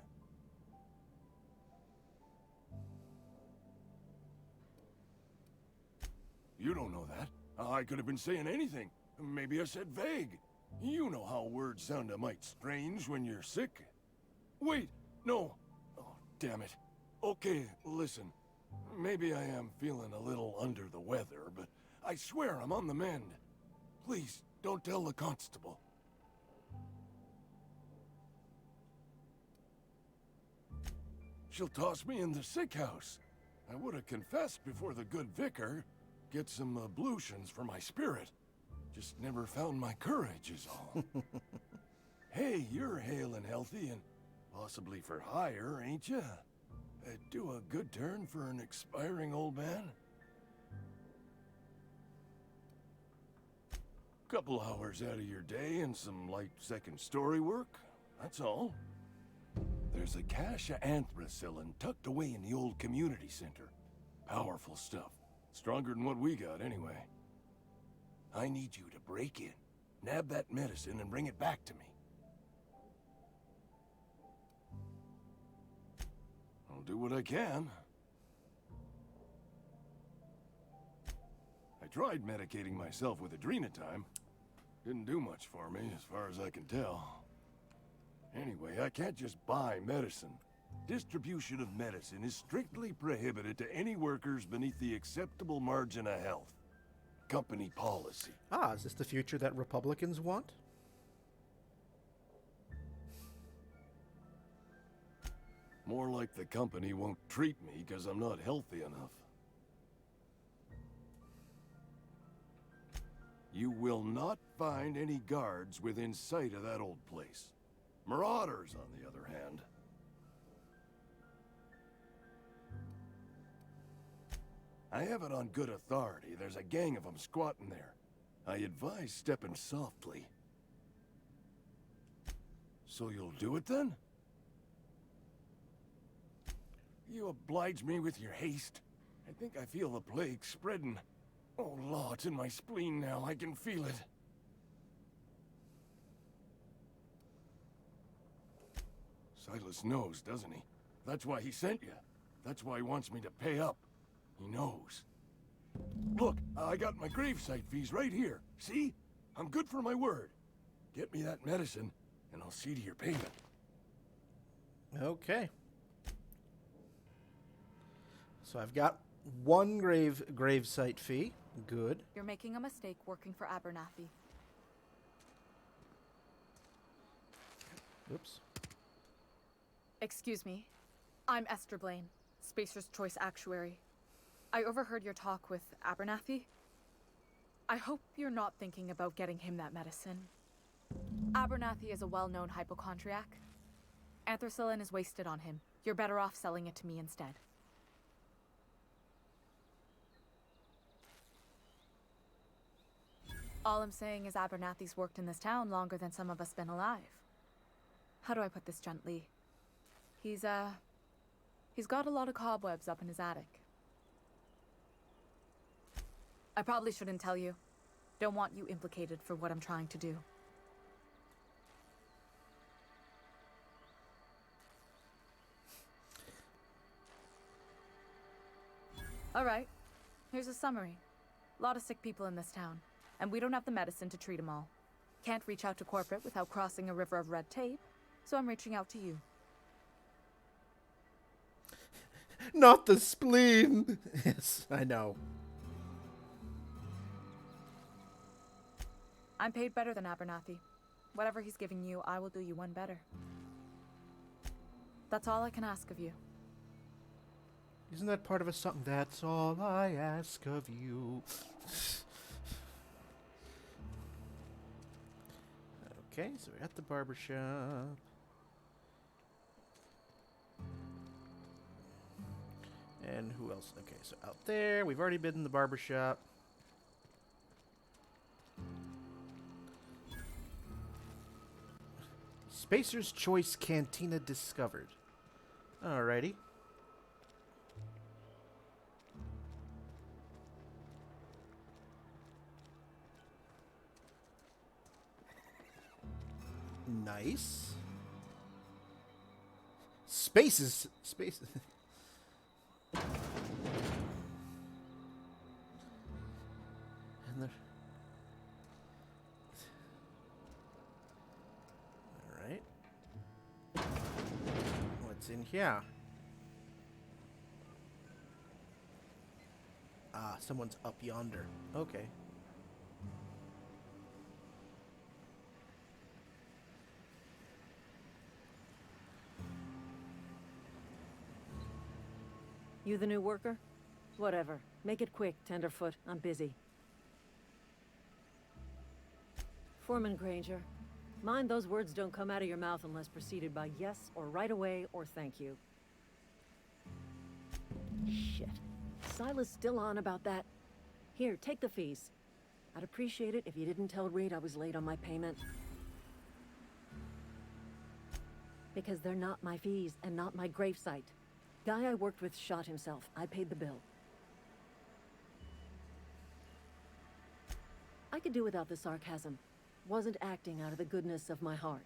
You don't know that. I could have been saying anything. Maybe I said vague. You know how words sound a mite strange when you're sick. Wait, no. Oh, damn it. Okay, listen. Maybe I am feeling a little under the weather, but I swear I'm on the mend. Please, don't tell the constable. She'll toss me in the sick house. I would have confessed before the good vicar. Get some ablutions for my spirit. Just never found my courage is all. Hey, you're hale and healthy and possibly for hire, ain't ya? Do a good turn for an expiring old man? Couple hours out of your day and some light second story work, that's all. There's a cache of anthracillin tucked away in the old community center. Powerful stuff. Stronger than what we got, anyway. I need you to break in, nab that medicine, and bring it back to me. I'll do what I can. I tried medicating myself with Adrenatime. Didn't do much for me, as far as I can tell. Anyway, I can't just buy medicine. Distribution of medicine is strictly prohibited to any workers beneath the acceptable margin of health. Company policy. Ah, is this the future that Republicans want? More like the company won't treat me because I'm not healthy enough. You will not find any guards within sight of that old place. Marauders, on the other hand. I have it on good authority. There's a gang of them squatting there. I advise stepping softly. So you'll do it then? You oblige me with your haste. I think I feel the plague spreading. Oh, Law, it's in my spleen now. I can feel it. Silas knows, doesn't he? That's why he sent you. That's why he wants me to pay up. He knows. Look, I got my gravesite fees right here. See? I'm good for my word. Get me that medicine, and I'll see to your payment. Okay. So I've got one gravesite fee. Good. You're making a mistake working for Abernathy. Oops. Excuse me. I'm Esther Blaine, Spacer's Choice Actuary. I overheard your talk with Abernathy. I hope you're not thinking about getting him that medicine. Abernathy is a well-known hypochondriac. Anthracillin is wasted on him. You're better off selling it to me instead. All I'm saying is Abernathy's worked in this town longer than some of us been alive. How do I put this gently? He's got a lot of cobwebs up in his attic. I probably shouldn't tell you. Don't want you implicated for what I'm trying to do. All right, here's a summary. A lot of sick people in this town, and we don't have the medicine to treat them all. Can't reach out to corporate without crossing a river of red tape, so I'm reaching out to you. Not the spleen! Yes, I know. I'm paid better than Abernathy. Whatever he's giving you, I will do you one better. That's all I can ask of you. Isn't that part of a song? That's all I ask of you. Okay, so we're at the barbershop. And who else? Okay, so out there, we've already been in the barbershop. Spacer's Choice Cantina discovered. Alrighty. Nice. Spaces. And all right. What's in here? Ah, someone's up yonder. Okay. You the new worker? Whatever. Make it quick, Tenderfoot. I'm busy. Foreman Granger, mind those words don't come out of your mouth unless preceded by yes or right away or thank you. Shit. Silas still on about that. Here, take the fees. I'd appreciate it if you didn't tell Reed I was late on my payment. Because they're not my fees and not my gravesite. Guy I worked with shot himself. I paid the bill. I could do without the sarcasm. Wasn't acting out of the goodness of my heart.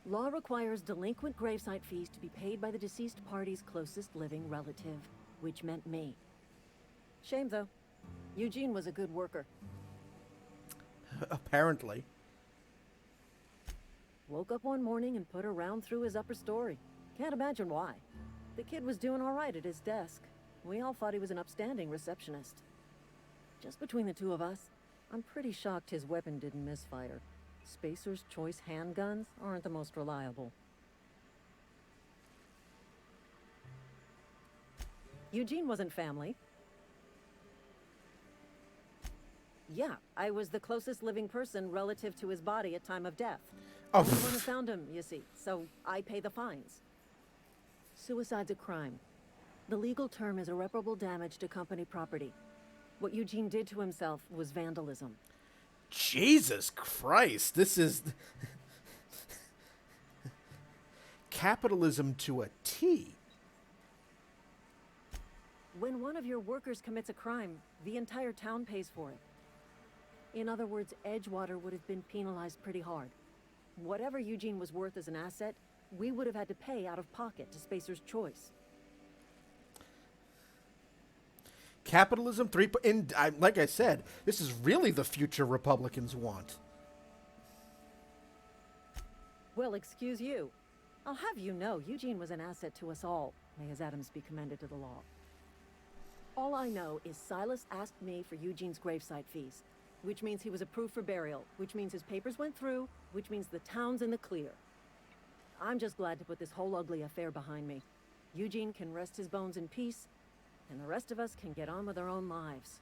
Law requires delinquent gravesite fees to be paid by the deceased party's closest living relative, which meant me. Shame, though. Eugene was a good worker. Apparently. Woke up one morning and put a round through his upper story. Can't imagine why. The kid was doing all right at his desk. We all thought he was an upstanding receptionist. Just between the two of us, I'm pretty shocked his weapon didn't misfire. Spacer's Choice handguns aren't the most reliable. Eugene wasn't family. Yeah, I was the closest living person relative to his body at time of death. Oh. I'm the one who found him, you see, so I pay the fines. Suicide's a crime. The legal term is irreparable damage to company property. What Eugene did to himself was vandalism. Jesus Christ, this is capitalism to a T. When one of your workers commits a crime, the entire town pays for it. In other words, Edgewater would have been penalized pretty hard. Whatever Eugene was worth as an asset, we would have had to pay out of pocket to Spacer's Choice. Capitalism like I said, this is really the future Republicans want. Well, excuse you. I'll have you know, Eugene was an asset to us all. May his atoms be commended to the law. All I know is Silas asked me for Eugene's gravesite fees, which means he was approved for burial, which means his papers went through, which means the town's in the clear. I'm just glad to put this whole ugly affair behind me. Eugene can rest his bones in peace, and the rest of us can get on with our own lives.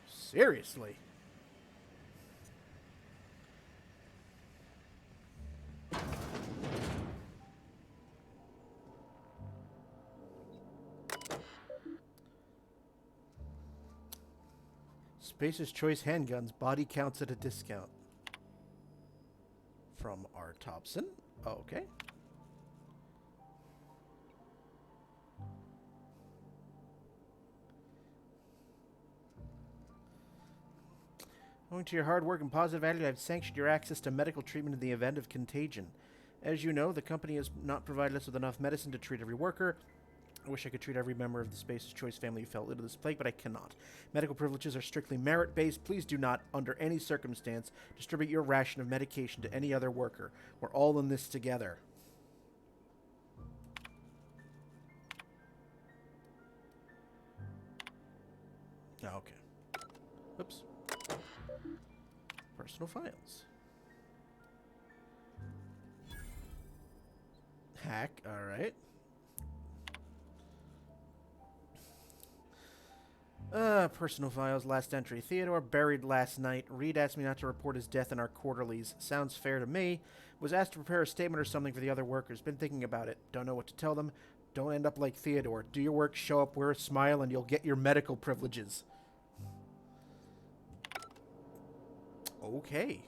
Seriously. Spacer's Choice handguns, body counts at a discount. From R. Thompson. Oh, okay. Owing to your hard work and positive attitude, I've sanctioned your access to medical treatment in the event of contagion. As you know, the company has not provided us with enough medicine to treat every worker. I wish I could treat every member of the Spacer's Choice family who fell into this plague, but I cannot. Medical privileges are strictly merit-based. Please do not, under any circumstance, distribute your ration of medication to any other worker. We're all in this together. Oh, okay. Oops. Personal files. Hack, alright. Personal files, last entry. Theodore buried last night. Reed asked me not to report his death in our quarterlies. Sounds fair to me. Was asked to prepare a statement or something for the other workers. Been thinking about it. Don't know what to tell them. Don't end up like Theodore. Do your work, show up, wear a smile, and you'll get your medical privileges. Okay.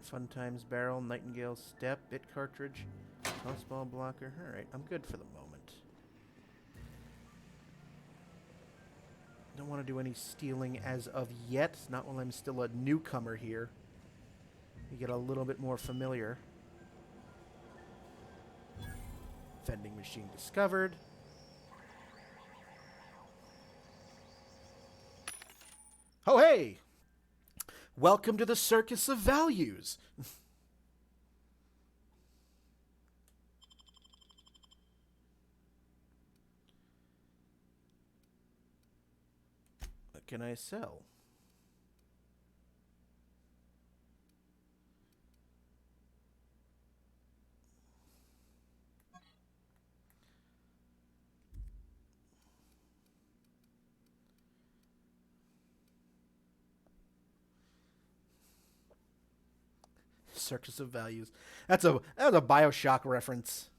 Fun Times barrel, Nightingale step, bit cartridge, houseball blocker. Alright, I'm good for the moment. Don't want to do any stealing as of yet, not while I'm still a newcomer here. We get a little bit more familiar. Vending machine discovered. Oh, hey! Welcome to the Circus of Values. What can I sell? Circus of Values. That was a BioShock reference.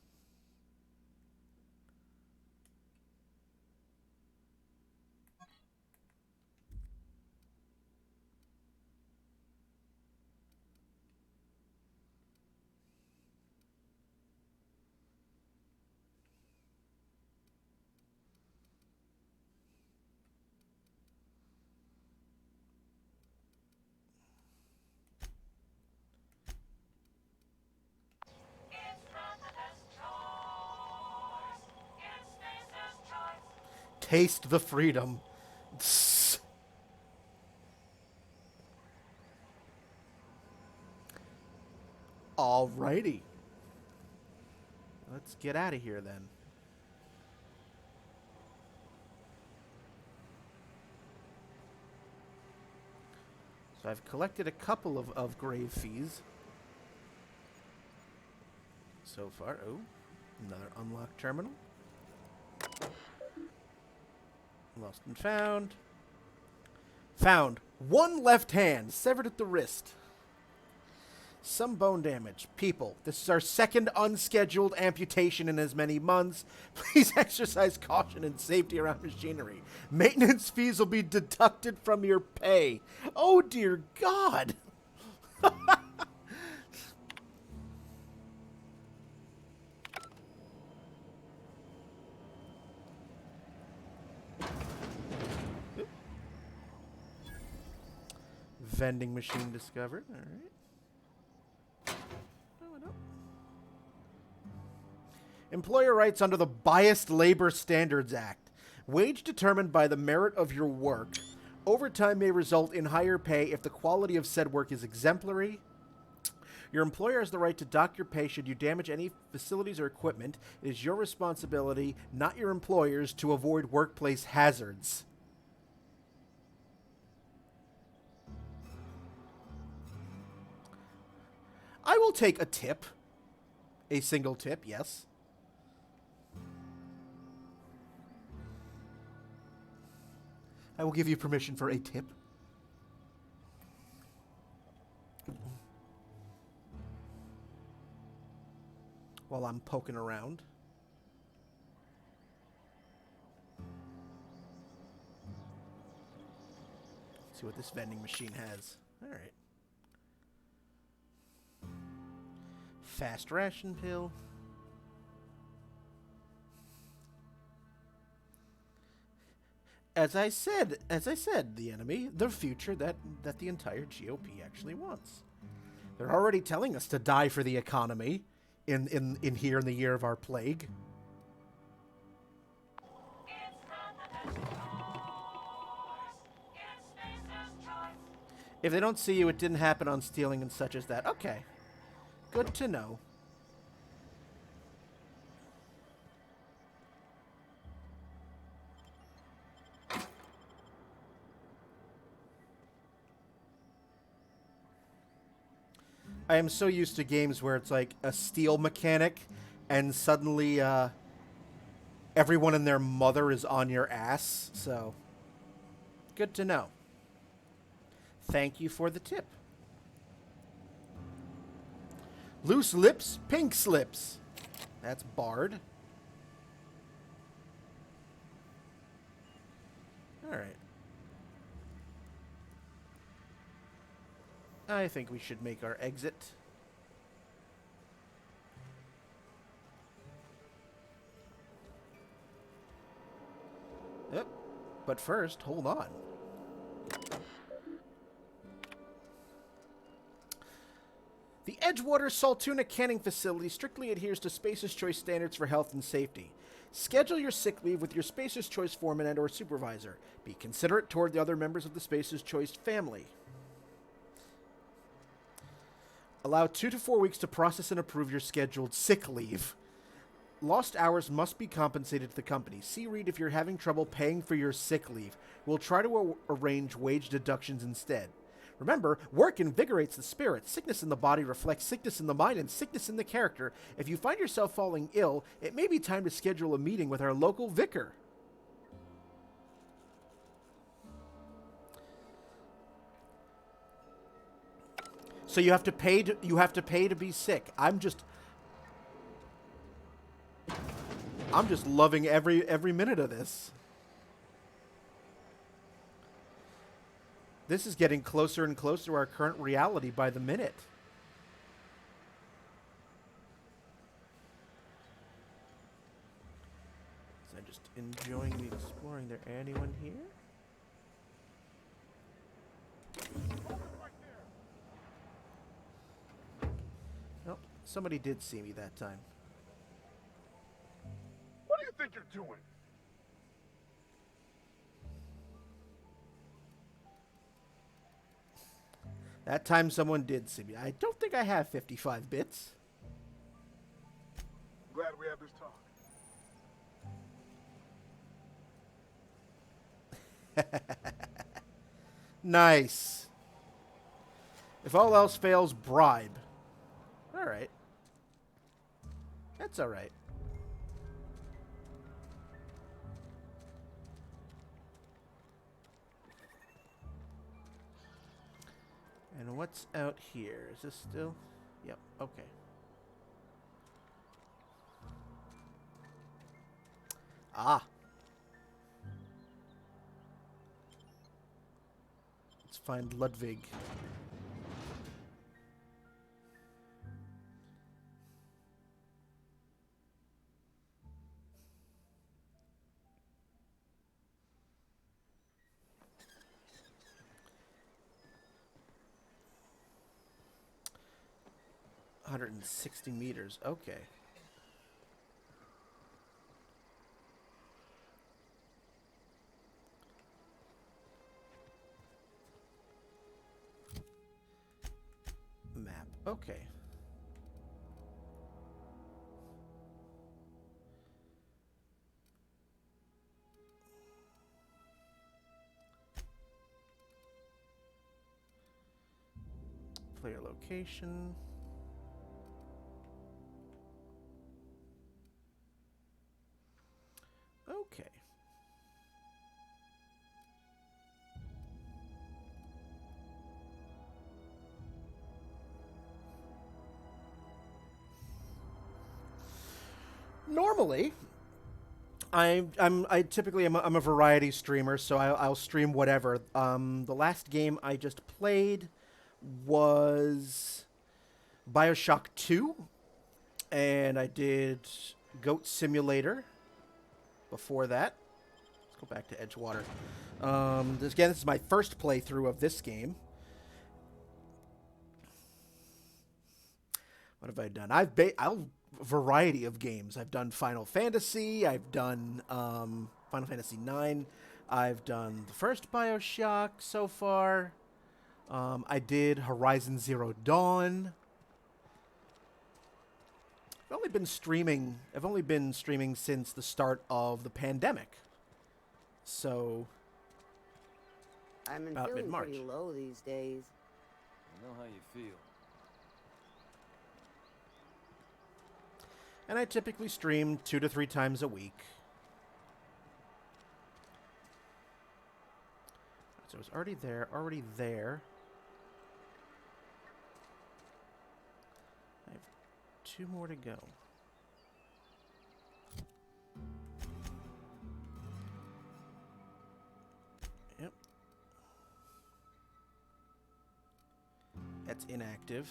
Taste the freedom. Alrighty. Let's get out of here then. So I've collected a couple of grave fees so far. Oh, another unlocked terminal. Lost and found. Found. One left hand, severed at the wrist. Some bone damage. People, this is our second unscheduled amputation in as many months. Please exercise caution and safety around machinery. Maintenance fees will be deducted from your pay. Oh, dear God. Vending machine discovered. All right. Oh, no. Employer rights under the Biased Labor Standards Act. Wage determined by the merit of your work. Overtime may result in higher pay if the quality of said work is exemplary. Your employer has the right to dock your pay should you damage any facilities or equipment. It is your responsibility, not your employer's, to avoid workplace hazards. I will take a tip. A single tip, yes. I will give you permission for a tip. While I'm poking around. Let's see what this vending machine has. All right. Fast ration pill. As I said, the enemy, the future that the entire GOP actually wants. They're already telling us to die for the economy in here in the year of our plague. If they don't see you, it didn't happen on stealing and such as that. Okay. Good to know. I am so used to games where it's like a steel mechanic and suddenly everyone and their mother is on your ass. So, good to know. Thank you for the tip. Loose lips, pink slips. That's Bard. All right. I think we should make our exit. Yep. But first, hold on. The Edgewater Saltuna Canning Facility strictly adheres to Spacer's Choice standards for health and safety. Schedule your sick leave with your Spacer's Choice foreman and/or supervisor. Be considerate toward the other members of the Spacer's Choice family. Allow 2 to 4 weeks to process and approve your scheduled sick leave. Lost hours must be compensated to the company. See Reed if you're having trouble paying for your sick leave. We'll try to arrange wage deductions instead. Remember, work invigorates the spirit. Sickness in the body reflects sickness in the mind and sickness in the character. If you find yourself falling ill, it may be time to schedule a meeting with our local vicar. So you have to pay to be sick. I'm just loving every minute of this. This is getting closer and closer to our current reality by the minute. So I'm just enjoying the exploring. There anyone here? Nope. Somebody did see me that time. What do you think you're doing? That time someone did see me. I don't think I have 55 bits. Glad we have this talk. Nice. If all else fails, bribe. All right. That's all right. And what's out here? Is this still? Yep, okay. Ah. Let's find Ludwig. $160 meters. Okay. Map. Okay. Player location. Okay. Normally, I typically am a variety streamer, so I'll stream whatever. The last game I just played was BioShock 2, and I did Goat Simulator. Before that, let's go back to Edgewater. This is my first playthrough of this game. What have I done? I've a variety of games. I've done Final Fantasy. I've done Final Fantasy 9. I've done the first BioShock so far. I did Horizon Zero Dawn. I've only been streaming since the start of the pandemic. So I've been about feeling mid-March. pretty low these days. I know how you feel. And I typically stream 2 to 3 times a week. So it's already there. I have 2 more to go. Yep. That's inactive.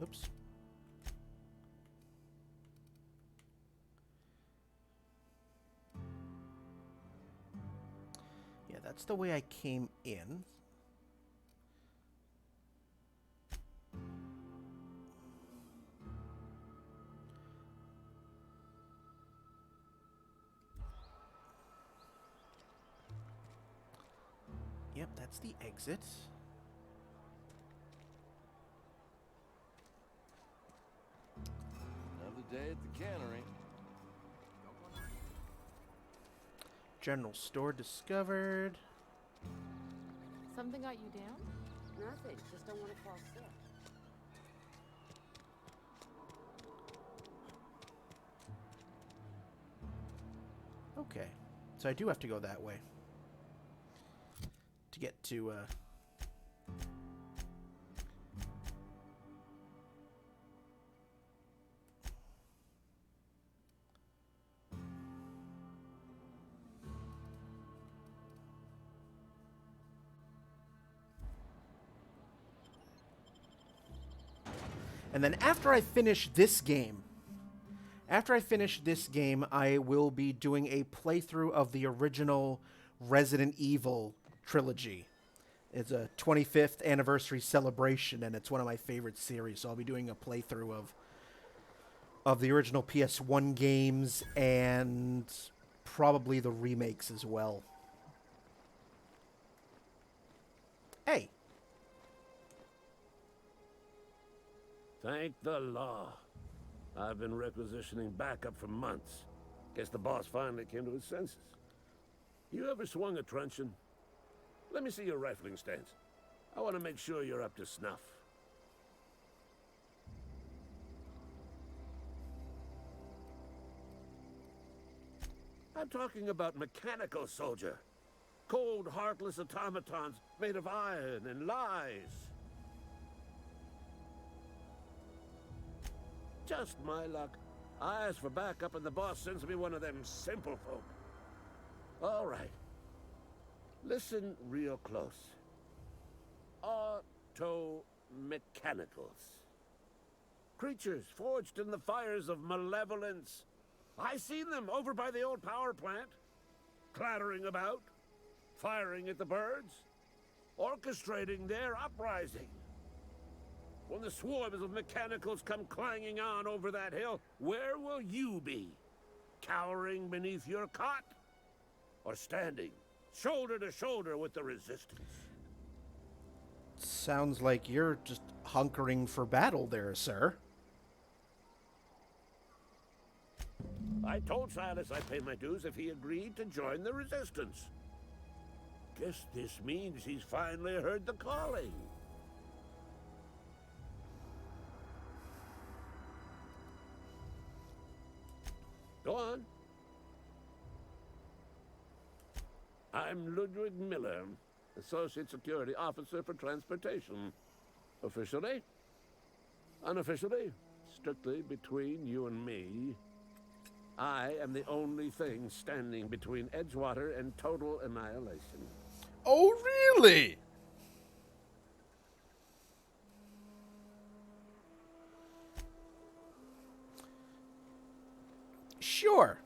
Oops. Yeah, that's the way I came in. Yep, that's the exit. Another day at the cannery. General store discovered. Something got you down? Nothing, just don't want to fall sick. Okay. So I do have to go that way. To get to, And then after I finish this game, I will be doing a playthrough of the original Resident Evil trilogy. It's a 25th anniversary celebration, and it's one of my favorite series, so I'll be doing a playthrough of the original PS1 games and probably the remakes as well. Hey! Thank the law. I've been requisitioning backup for months. Guess the boss finally came to his senses. You ever swung a truncheon? Let me see your rifling stance. I want to make sure you're up to snuff. I'm talking about mechanical soldier. Cold, heartless automatons made of iron and lies. Just my luck. I ask for backup and the boss sends me one of them simple folk. All right. Listen real close. Auto-mechanicals. Creatures forged in the fires of malevolence. I seen them over by the old power plant. Clattering about. Firing at the birds. Orchestrating their uprising. When the swarms of mechanicals come clanging on over that hill, where will you be? Cowering beneath your cot? Or standing, shoulder to shoulder with the resistance? Sounds like you're just hunkering for battle there, sir. I told Silas I'd pay my dues if he agreed to join the resistance. Guess this means he's finally heard the calling. Go on. I'm Ludwig Miller, Associate Security Officer for Transportation. Officially, unofficially, strictly between you and me, I am the only thing standing between Edgewater and total annihilation. Oh, really? Sure.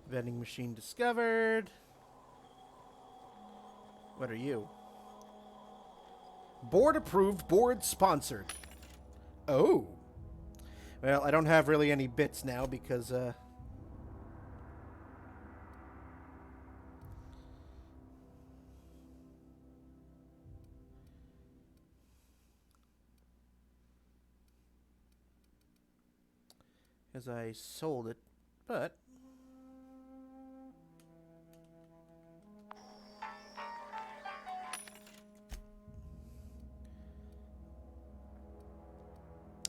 Vending machine discovered. What are you? Board approved, board sponsored. Oh. Well, I don't have really any bits now because, as I sold it, but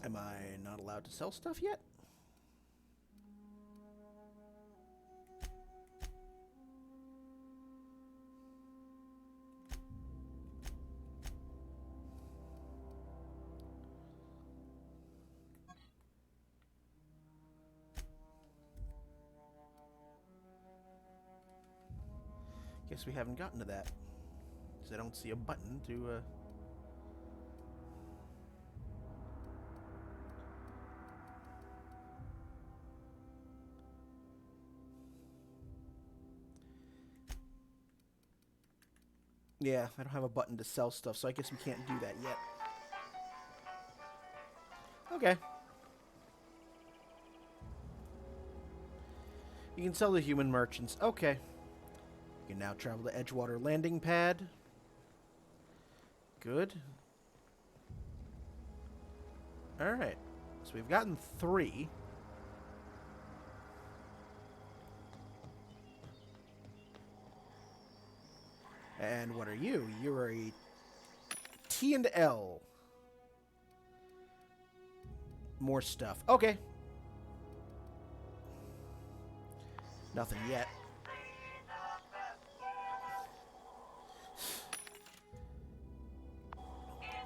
am I not allowed to sell stuff yet? Guess we haven't gotten to that. Because I don't see a button to, Yeah, I don't have a button to sell stuff, so I guess we can't do that yet. Okay. You can sell the human merchants. Okay. You can now travel to Edgewater landing pad. Good. Alright. So we've gotten 3. And what are you? You're a T&L. More stuff. Okay. Nothing yet.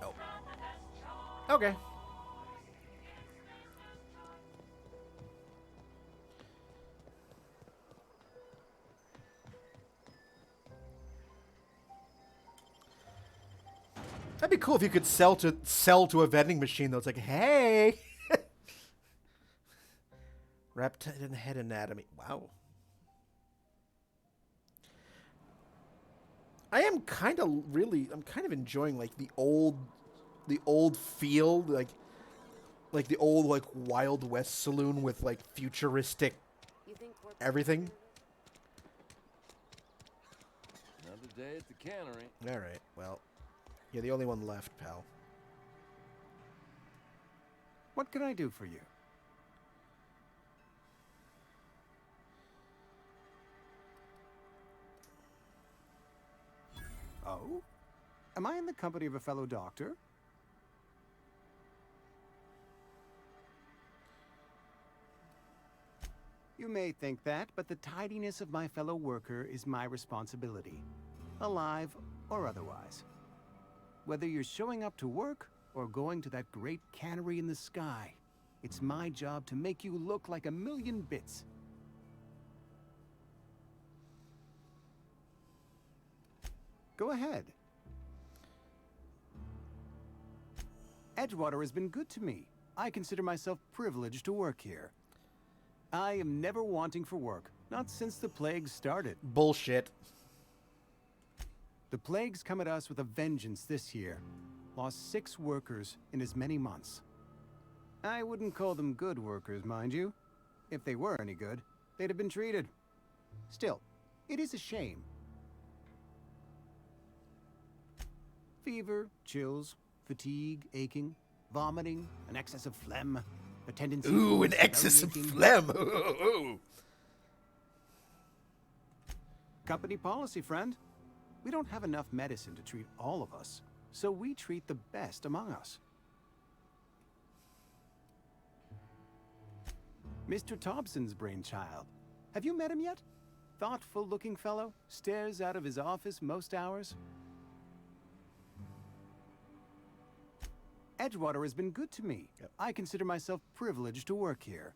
Oh. Okay. That'd be cool if you could sell to a vending machine though. It's like, hey, reptilian head anatomy. Wow. I'm kind of enjoying like the old feel, like the old like Wild West saloon with like futuristic everything. Another day at the cannery. All right. Well, you're the only one left, pal. What can I do for you? Oh? Am I in the company of a fellow doctor? You may think that, but the tidiness of my fellow worker is my responsibility, alive or otherwise. Whether you're showing up to work or going to that great cannery in the sky, it's my job to make you look like a million bits. Go ahead. Edgewater has been good to me. I consider myself privileged to work here. I am never wanting for work, not since the plague started. Bullshit. The plague's come at us with a vengeance this year. Lost 6 workers in as many months. I wouldn't call them good workers, mind you. If they were any good, they'd have been treated. Still, it is a shame. Fever, chills, fatigue, aching, vomiting, an excess of phlegm, a tendency... Ooh, an excess of phlegm! Company policy, friend. We don't have enough medicine to treat all of us, so we treat the best among us. Mr. Thompson's brainchild. Have you met him yet? Thoughtful-looking fellow, stares out of his office most hours. Edgewater has been good to me. Yep. I consider myself privileged to work here.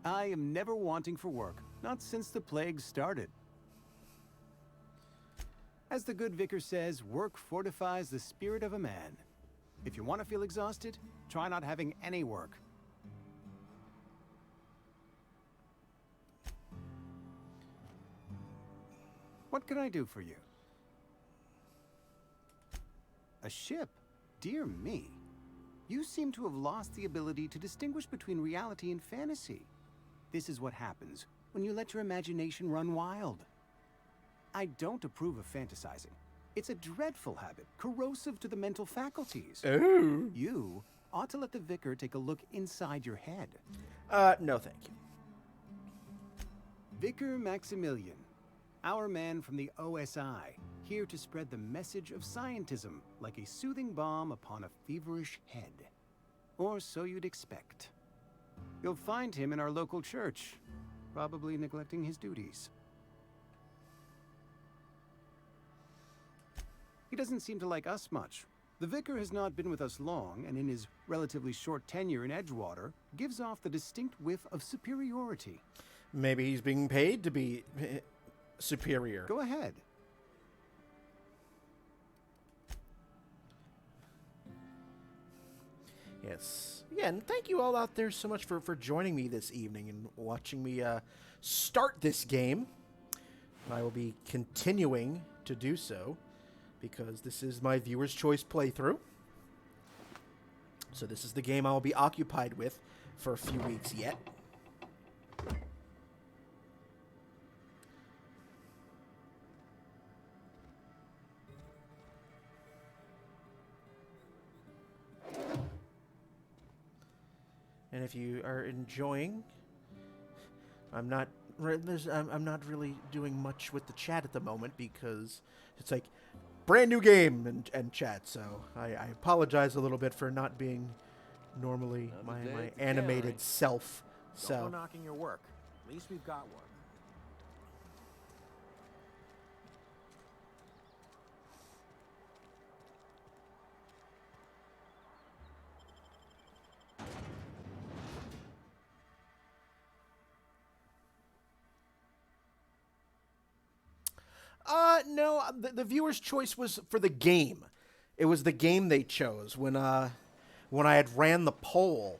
I am never wanting for work, not since the plague started. As the good vicar says, work fortifies the spirit of a man. If you want to feel exhausted, try not having any work. What can I do for you? A ship? Dear me. You seem to have lost the ability to distinguish between reality and fantasy. This is what happens when you let your imagination run wild. I don't approve of fantasizing. It's a dreadful habit, corrosive to the mental faculties. Oh. You ought to let the vicar take a look inside your head. No thank you. Vicar Maximilian, our man from the OSI, here to spread the message of scientism like a soothing balm upon a feverish head. Or so you'd expect. You'll find him in our local church, probably neglecting his duties. He doesn't seem to like us much. The vicar has not been with us long, and in his relatively short tenure in Edgewater, gives off the distinct whiff of superiority. Maybe he's being paid to be superior. Go ahead. Yes. Again, thank you all out there so much for joining me this evening and watching me start this game. I will be continuing to do so because this is my viewer's choice playthrough. So this is the game I will be occupied with for a few weeks yet. And if you are enjoying, I'm not really doing much with the chat at the moment because it's like brand new game and chat. So I apologize a little bit for not being normally my day at the animated cannery. self. Don't So go knocking your work. At least we've got one. No, the viewer's choice was for the game. It was the game they chose. When I had ran the poll,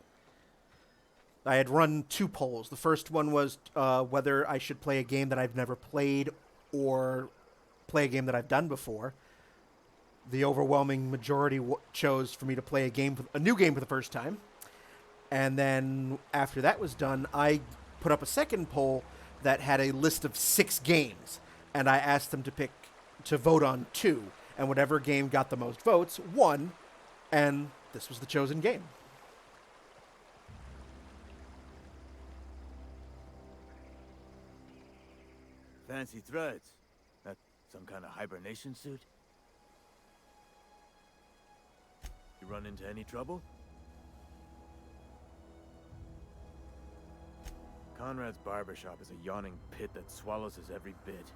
I had run 2 polls. The first one was whether I should play a game that I've never played or play a game that I've done before. The overwhelming majority chose for me to play a new game for the first time. And then after that was done, I put up a second poll that had a list of 6 games. And I asked them to vote on 2. And whatever game got the most votes won. And this was the chosen game. Fancy threads. That some kind of hibernation suit? You run into any trouble? Conrad's barbershop is a yawning pit that swallows his every bit.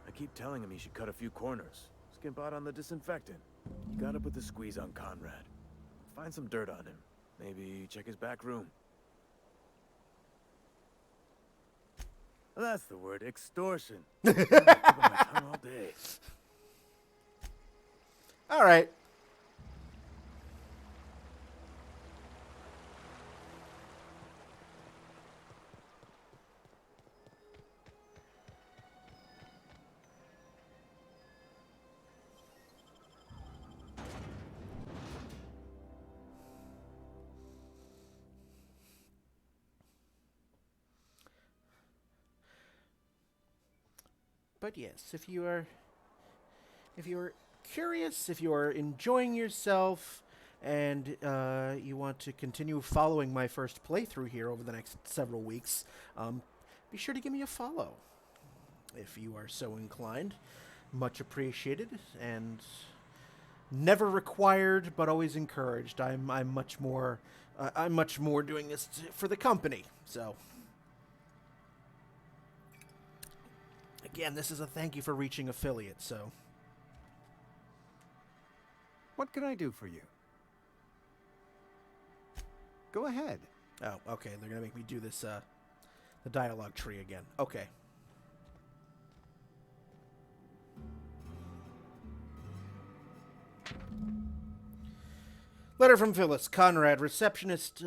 I keep telling him he should cut a few corners. Skimp out on the disinfectant. You gotta put the squeeze on Conrad. Find some dirt on him. Maybe check his back room. That's the word, extortion. My tongue all day. All right. But yes, if you are curious, if you are enjoying yourself, and you want to continue following my first playthrough here over the next several weeks, be sure to give me a follow if you are so inclined. Much appreciated, and never required, but always encouraged. I'm much more doing this for the company. So. Again, this is a thank you for reaching affiliate, so. What can I do for you? Go ahead. Oh, okay. They're going to make me do this, the dialogue tree again. Okay. Letter from Phyllis. Conrad, receptionist,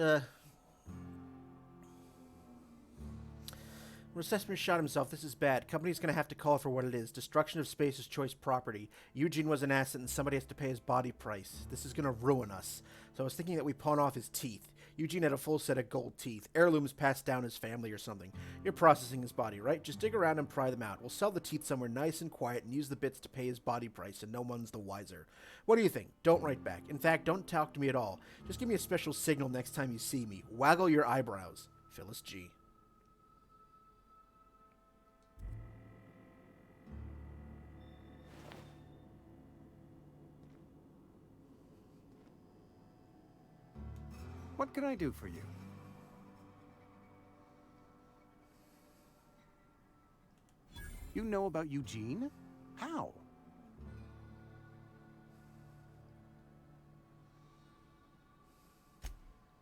Receptionist shot himself. This is bad. Company's going to have to call for what it is. Destruction of Spacer's Choice property. Eugene was an asset and somebody has to pay his body price. This is going to ruin us. So I was thinking that we pawn off his teeth. Eugene had a full set of gold teeth. Heirlooms passed down his family or something. You're processing his body, right? Just dig around and pry them out. We'll sell the teeth somewhere nice and quiet and use the bits to pay his body price, and no one's the wiser. What do you think? Don't write back. In fact, don't talk to me at all. Just give me a special signal next time you see me. Waggle your eyebrows. Phyllis G. What can I do for you? You know about Eugene? How?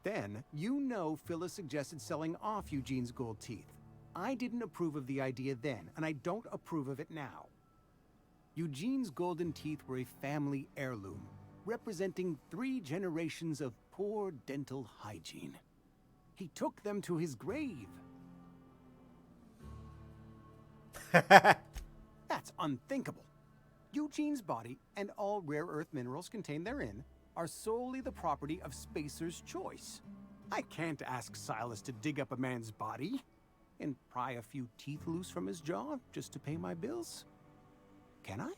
Then, you know Phyllis suggested selling off Eugene's gold teeth. I didn't approve of the idea then, and I don't approve of it now. Eugene's golden teeth were a family heirloom, representing 3 generations of poor dental hygiene. He took them to his grave. That's unthinkable. Eugene's body and all rare earth minerals contained therein are solely the property of Spacer's Choice. I can't ask Silas to dig up a man's body and pry a few teeth loose from his jaw just to pay my bills. Can I?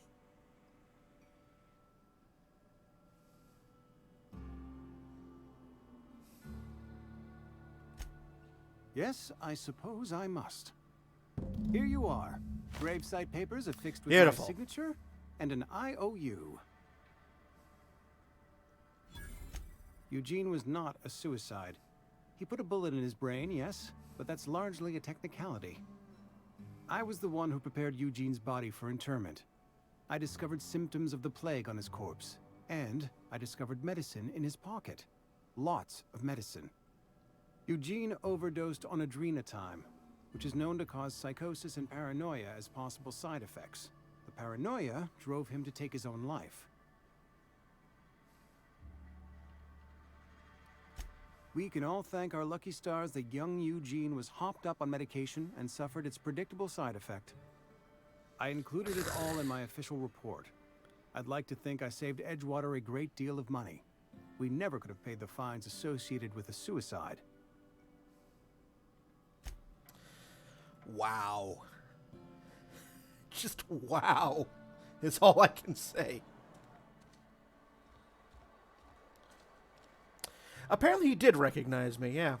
Yes, I suppose I must. Here you are. Gravesite papers affixed with Beautiful. my signature and an IOU. Eugene was not a suicide. He put a bullet in his brain, yes, but that's largely a technicality. I was the one who prepared Eugene's body for interment. I discovered symptoms of the plague on his corpse, and I discovered medicine in his pocket. Lots of medicine. Eugene overdosed on adrenatime, which is known to cause psychosis and paranoia as possible side effects. The paranoia drove him to take his own life. We can all thank our lucky stars that young Eugene was hopped up on medication and suffered its predictable side effect. I included it all in my official report. I'd like to think I saved Edgewater a great deal of money. We never could have paid the fines associated with a suicide. Wow. Just wow is all I can say. Apparently he did recognize me, yeah.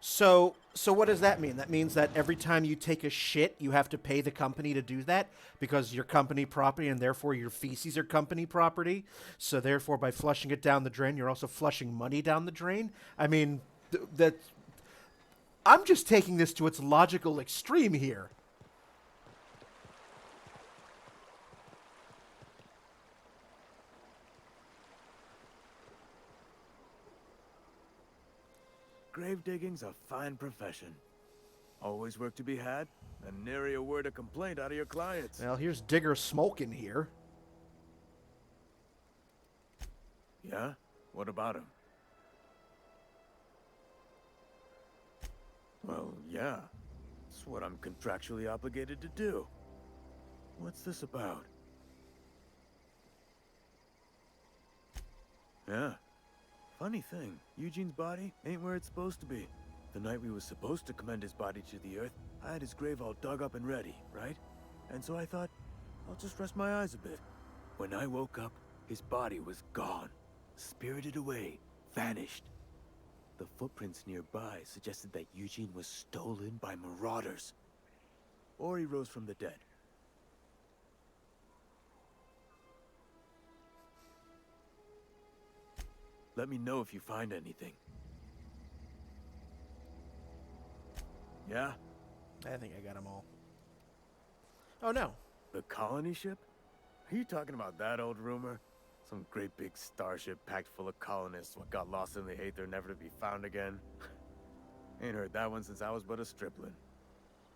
So what does that mean? That means that every time you take a shit, you have to pay the company to do that because you're company property and therefore your feces are company property. So therefore by flushing it down the drain, you're also flushing money down the drain. I mean, I'm just taking this to its logical extreme here. Grave digging's a fine profession. Always work to be had, and nary a word of complaint out of your clients. Well, here's Digger smoking here. Yeah? What about him? Well, yeah. It's what I'm contractually obligated to do. What's this about? Yeah. Funny thing, Eugene's body ain't where it's supposed to be. The night we was supposed to commend his body to the earth, I had his grave all dug up and ready, right? And so I thought, I'll just rest my eyes a bit. When I woke up, his body was gone. Spirited away. Vanished. The footprints nearby suggested that Eugene was stolen by marauders. Or he rose from the dead. Let me know if you find anything. Yeah? I think I got them all. Oh, no. The colony ship? Are you talking about that old rumor? Some great big starship packed full of colonists what got lost in the aether never to be found again? Ain't heard that one since I was but a stripling.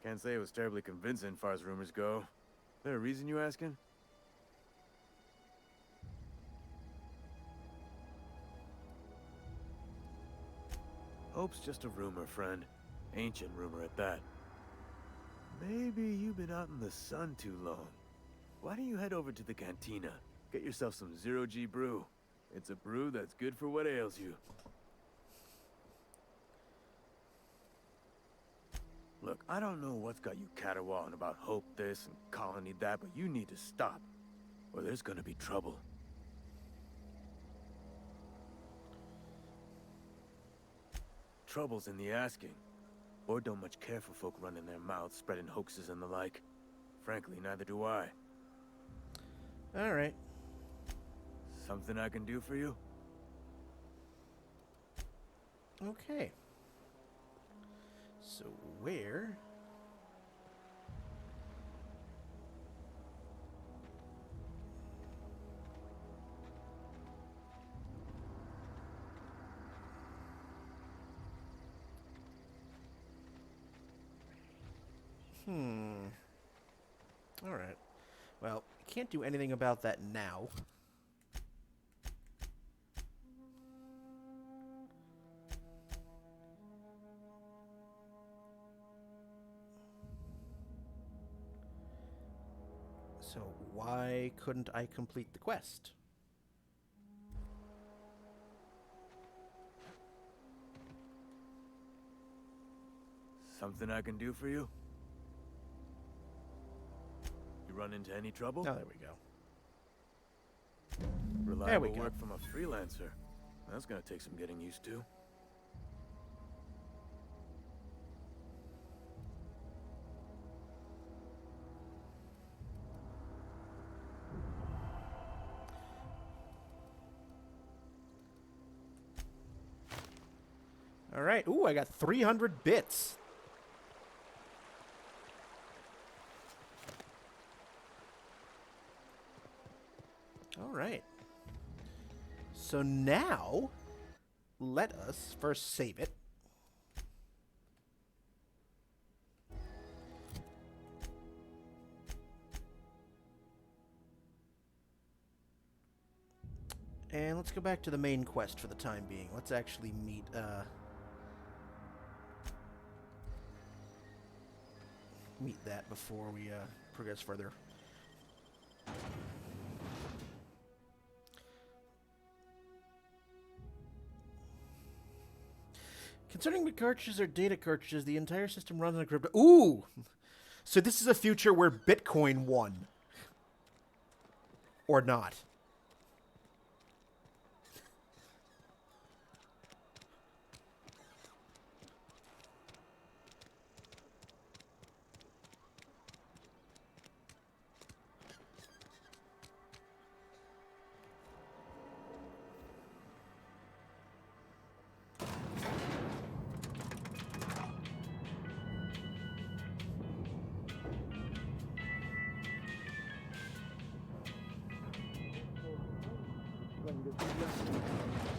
Can't say it was terribly convincing far as rumors go. There a reason you asking? Hope's just a rumor, friend. Ancient rumor at that. Maybe you've been out in the sun too long. Why don't you head over to the cantina? Get yourself some Zero-G brew. It's a brew that's good for what ails you. Look, I don't know what's got you caterwauling about Hope this and Colony that, but you need to stop, or there's gonna be trouble. Trouble's in the asking. Or don't much care for folk running their mouths, spreading hoaxes and the like. Frankly, neither do I. All right. Something I can do for you? Okay. So where? All right. Well, can't do anything about that now. So why couldn't I complete the quest? Something I can do for you? You run into any trouble? Oh, there we go. Reliable There we go. work from a freelancer. That's gonna take some getting used to. All right. Ooh, I got 300 bits. All right. So now, let us first save it. And let's go back to the main quest for the time being. Let's actually meet, that before we, progress further. Concerning the cartridges or data cartridges, the entire system runs on crypto. Ooh! So this is a future where Bitcoin won. Or not.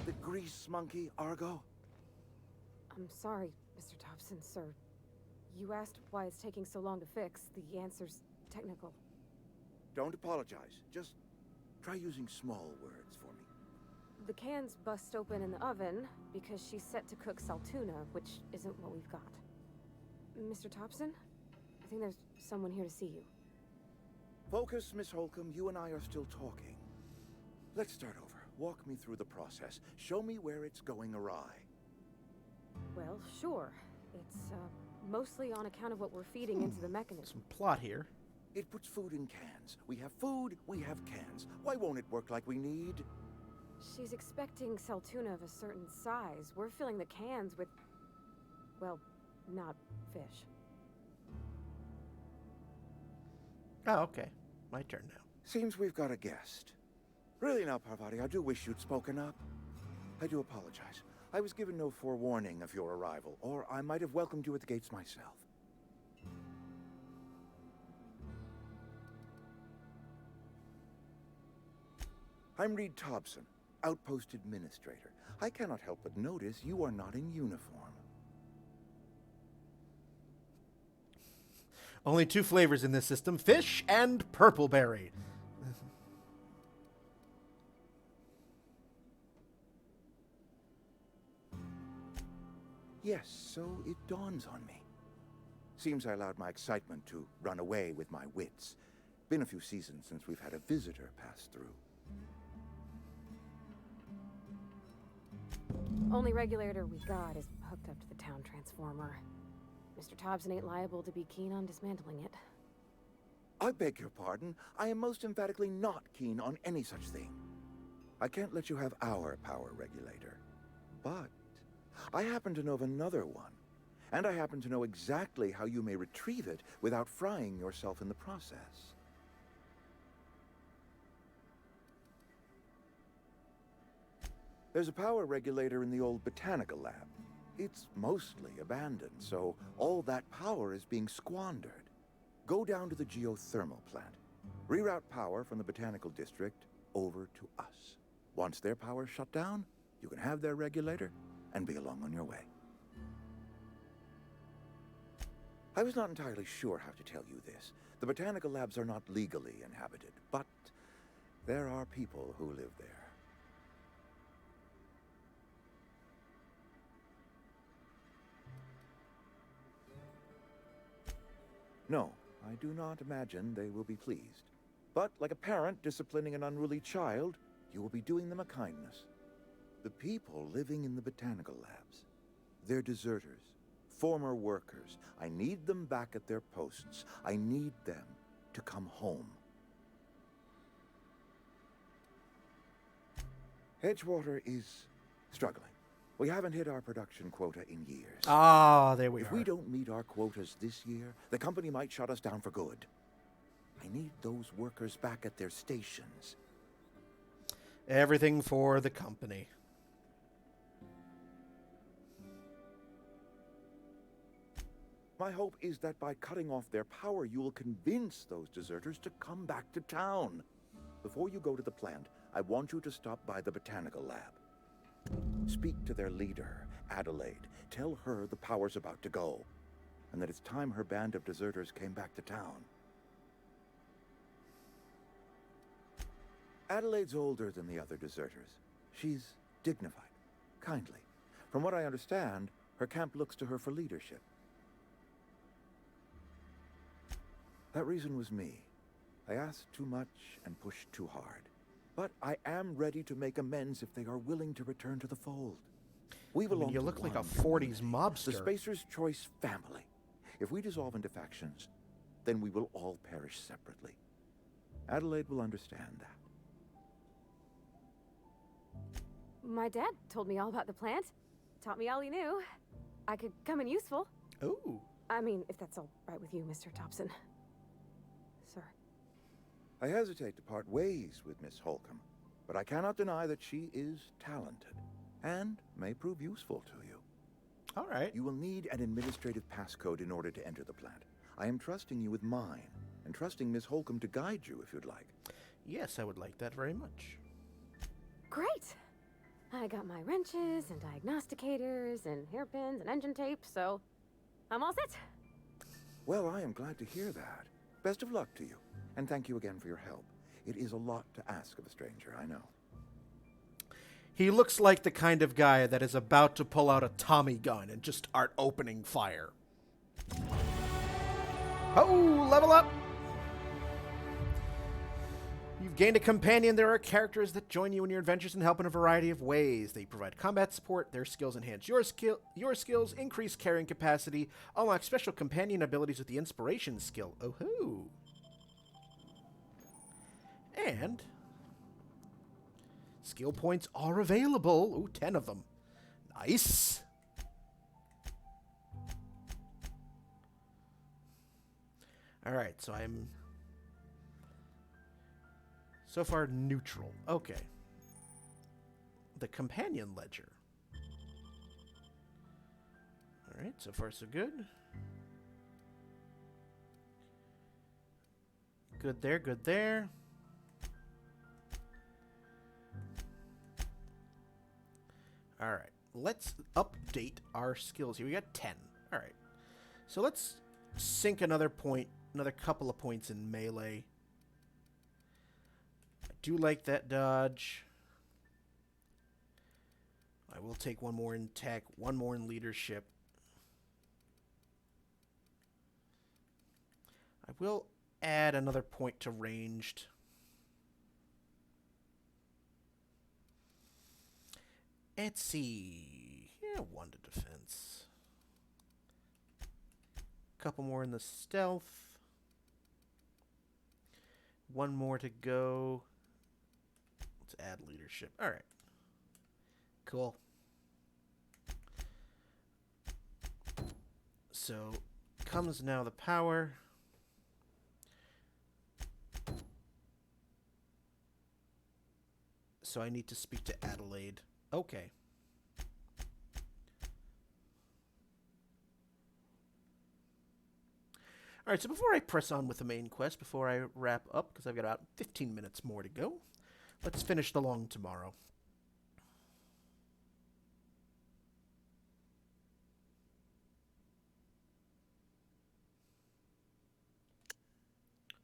The grease monkey, Argo? I'm sorry, Mr. Thompson, sir. You asked why it's taking so long to fix. The answer's technical. Don't apologize. Just try using small words for me. The cans bust open in the oven because she's set to cook saltuna, which isn't what we've got. Mr. Thompson? I think there's someone here to see you. Focus, Miss Holcomb. You and I are still talking. Let's start over. Walk me through the process. Show me where it's going awry. Well, sure. It's, mostly on account of what we're feeding into the mechanism. Some plot here. It puts food in cans. We have food, we have cans. Why won't it work like we need? She's expecting saltuna of a certain size. We're filling the cans with, well, not fish. Oh, okay. My turn now. Seems we've got a guest. Really now, Parvati, I do wish you'd spoken up. I do apologize. I was given no forewarning of your arrival, or I might have welcomed you at the gates myself. I'm Reed Thompson, Outpost Administrator. I cannot help but notice you are not in uniform. Only 2 flavors in this system, fish and purple berry. Yes, so it dawns on me. Seems I allowed my excitement to run away with my wits. Been a few seasons since we've had a visitor pass through. Only regulator we got is hooked up to the town transformer. Mr. Thompson ain't liable to be keen on dismantling it. I beg your pardon. I am most emphatically not keen on any such thing. I can't let you have our power regulator. But I happen to know of another one. And I happen to know exactly how you may retrieve it without frying yourself in the process. There's a power regulator in the old botanical lab. It's mostly abandoned, so all that power is being squandered. Go down to the geothermal plant. Reroute power from the botanical district over to us. Once their power's shut down, you can have their regulator and be along on your way. I was not entirely sure how to tell you this. The botanical labs are not legally inhabited, but there are people who live there. No, I do not imagine they will be pleased. But like a parent disciplining an unruly child, you will be doing them a kindness. The people living in the botanical labs, they're deserters, former workers. I need them back at their posts. I need them to come home. Edgewater is struggling. We haven't hit our production quota in years. Ah, there we are. If we don't meet our quotas this year, the company might shut us down for good. I need those workers back at their stations. Everything for the company. My hope is that by cutting off their power, you will convince those deserters to come back to town. Before you go to the plant, I want you to stop by the botanical lab. Speak to their leader, Adelaide. Tell her the power's about to go, and that it's time her band of deserters came back to town. Adelaide's older than the other deserters. She's dignified, kindly. From what I understand, her camp looks to her for leadership. That reason was me. I asked too much and pushed too hard. But I am ready to make amends if they are willing to return to the fold. We belong you to look like a one 40s community, mobster. The Spacer's Choice family. If we dissolve into factions, then we will all perish separately. Adelaide will understand that. My dad told me all about the plant. Taught me all he knew. I could come in useful. Ooh. I mean, if that's all right with you, Mr. Thompson. Sir. I hesitate to part ways with Miss Holcomb, but I cannot deny that she is talented and may prove useful to you. All right. You will need an administrative passcode in order to enter the plant. I am trusting you with mine, and trusting Miss Holcomb to guide you if you'd like. Yes, I would like that very much. Great! I got my wrenches and diagnosticators and hairpins and engine tape, so I'm all set. Well, I am glad to hear that. Best of luck to you, and thank you again for your help. It is a lot to ask of a stranger, I know. He looks like the kind of guy that is about to pull out a Tommy gun and just start opening fire. Oh, level up! You've gained a companion. There are characters that join you in your adventures and help in a variety of ways. They provide combat support. Their skills enhance your skills, increase carrying capacity, unlock special companion abilities with the inspiration skill. Oh-hoo! And skill points are available. Ooh, 10 of them. Nice. All right, so I'm so far neutral. Okay. The companion ledger. All right, so far so good. Good there, good there. All right, let's update our skills here. We got 10. All right, so let's sink another point, another couple of points in melee. I do like that dodge. I will take one more in tech, one more in leadership. I will add another point to ranged. Let's see. Yeah, 1 to defense. Couple more in the stealth. One more to go. Let's add leadership. All right. Cool. So comes now the power. So I need to speak to Adelaide. Okay. All right, so before I press on with the main quest, before I wrap up, because I've got about 15 minutes more to go, let's finish the long tomorrow.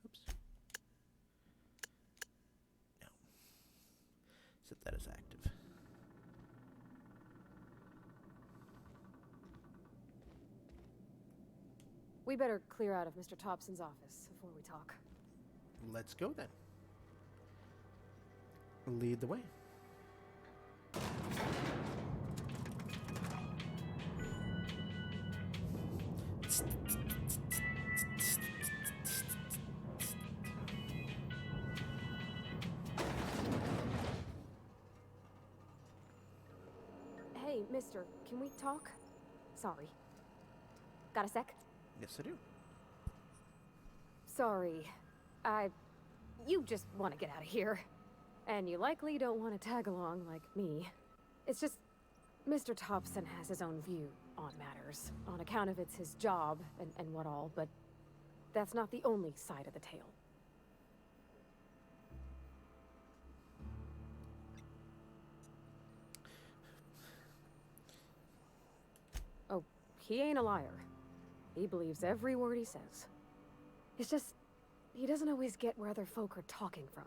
Oops. No. Set that as active. We better clear out of Mr. Thompson's office before we talk. Let's go then. Lead the way. Hey, mister, can we talk? Sorry. Got a sec? Yes, I do. Sorry. You just want to get out of here. And you likely don't want to tag along like me. It's just, Mr. Thompson has his own view on matters, on account of it's his job and what all, but that's not the only side of the tale. Oh, he ain't a liar. He believes every word he says. It's just, he doesn't always get where other folk are talking from.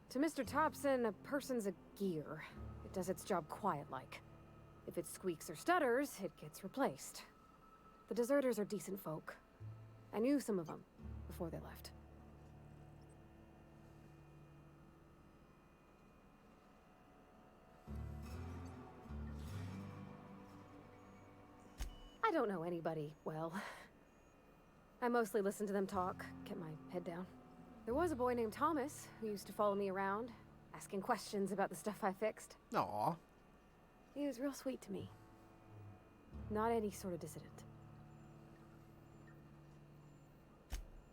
To Mr. Thompson, a person's a gear. It does its job quiet-like. If it squeaks or stutters, it gets replaced. The deserters are decent folk. I knew some of them before they left. I don't know anybody well. I mostly listen to them talk, get my head down. There was a boy named Thomas who used to follow me around, asking questions about the stuff I fixed. Aw. He was real sweet to me. Not any sort of dissident.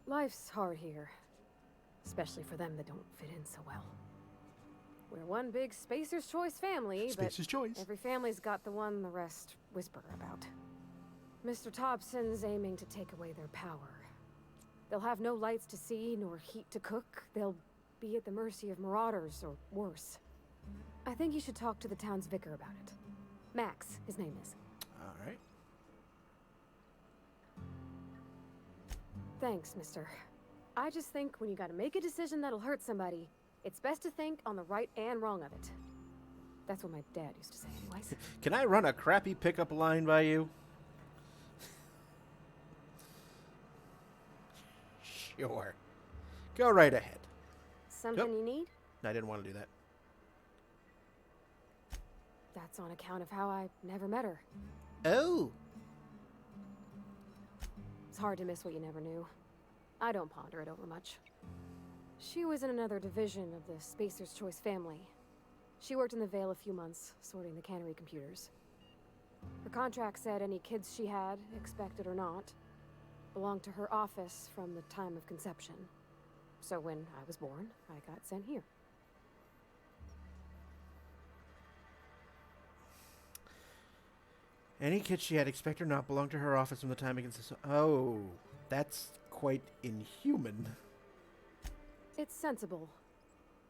Life's hard here, especially for them that don't fit in so well. We're one big Spacer's Choice family, Spacer's Choice. Every family's got the one the rest whisper about. Mr. Thompson's aiming to take away their power. They'll have no lights to see, nor heat to cook. They'll be at the mercy of marauders, or worse. I think you should talk to the town's vicar about it. Max, his name is. All right. Thanks, mister. I just think when you gotta make a decision that'll hurt somebody, it's best to think on the right and wrong of it. That's what my dad used to say anyways. Can I run a crappy pickup line by you? Sure. Go right ahead. Something you need? I didn't want to do that. That's on account of how I never met her. Oh. It's hard to miss what you never knew. I don't ponder it over much. She was in another division of the Spacer's Choice family. She worked in the Vale a few months, sorting the cannery computers. Her contract said any kids she had, expected or not, belonged to her office from the time of conception. So when I was born, I got sent here. Any kid she had, expect or not, belonged to her office from the time it consists. Oh, that's quite inhuman. It's sensible.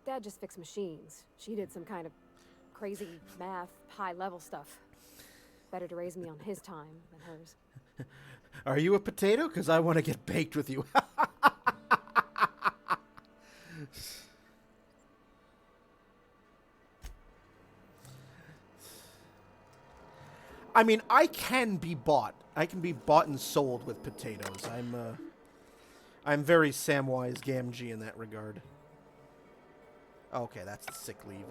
Dad just fixed machines. She did some kind of crazy math, high-level stuff. Better to raise me on his time than hers. Are you a potato? Because I want to get baked with you. I mean, I can be bought. I can be bought and sold with potatoes. I'm very Samwise Gamgee in that regard. Okay, that's the sick leave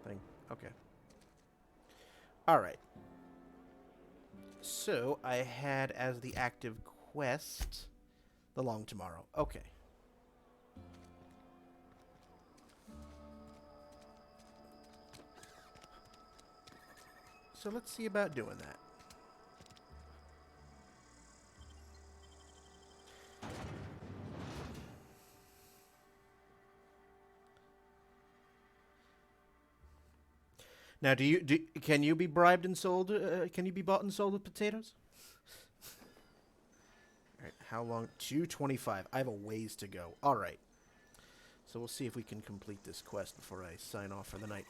thing. Okay. All right. So I had as the active quest the Long Tomorrow. Okay. So let's see about doing that. Now, can you be bribed and sold? Can you be bought and sold with potatoes? All right, how long? 2:25. I have a ways to go. All right. So we'll see if we can complete this quest before I sign off for the night.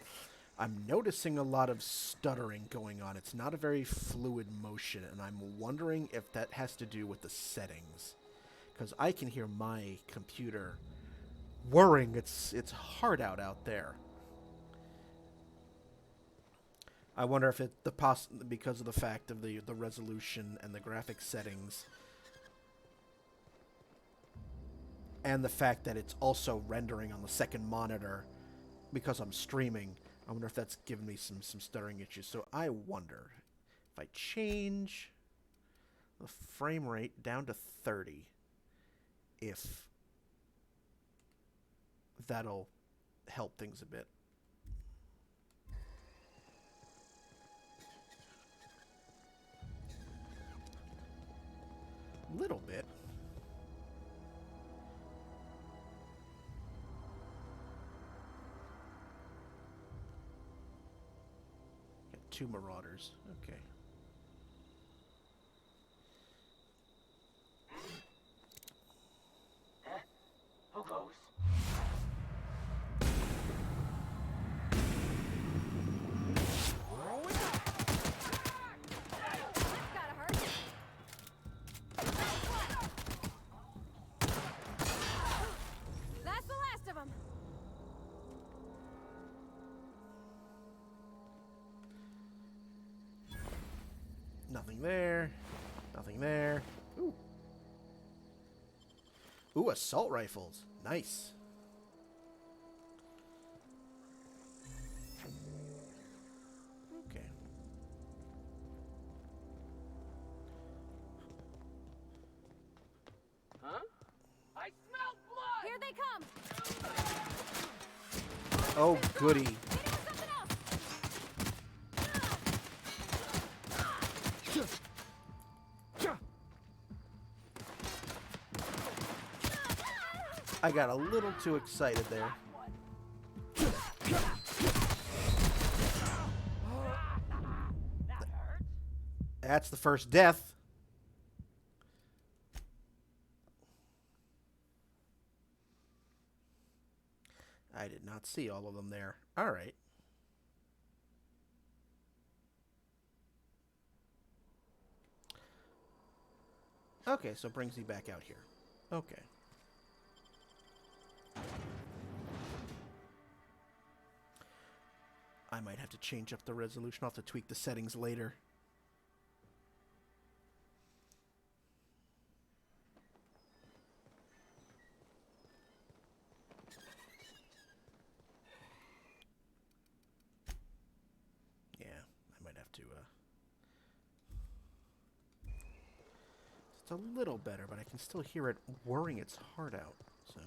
I'm noticing a lot of stuttering going on. It's not a very fluid motion, and I'm wondering if that has to do with the settings. Because I can hear my computer whirring. It's hard out there. I wonder if because of the fact of the resolution and the graphics settings, and the fact that it's also rendering on the second monitor because I'm streaming. I wonder if that's giving me some stuttering issues. So I wonder if I change the frame rate down to 30, if that'll help things a bit. Little bit. Got 2 marauders. Okay. Nothing there. Nothing there. Ooh. Ooh, assault rifles. Nice. Okay. Huh? I smell blood! Here they come! Oh, goody. I got a little too excited there. That's the first death. I did not see all of them there. All right. Okay, so it brings me back out here. Okay. I might have to change up the resolution. I'll have to tweak the settings later. Yeah, I might have to, It's a little better, but I can still hear it whirring its heart out, so...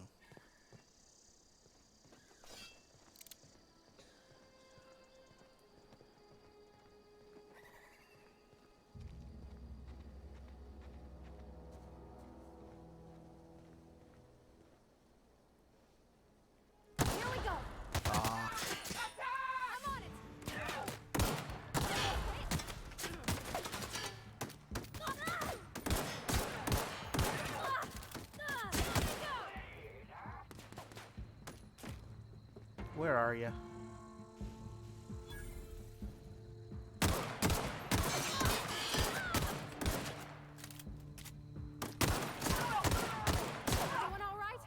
Where are you? Everyone all right?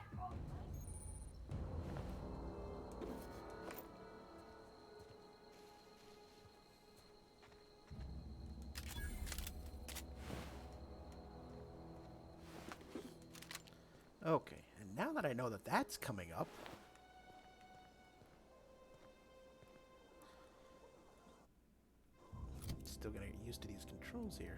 Okay, and now that I know that that's coming up... Still gonna get used to these controls here.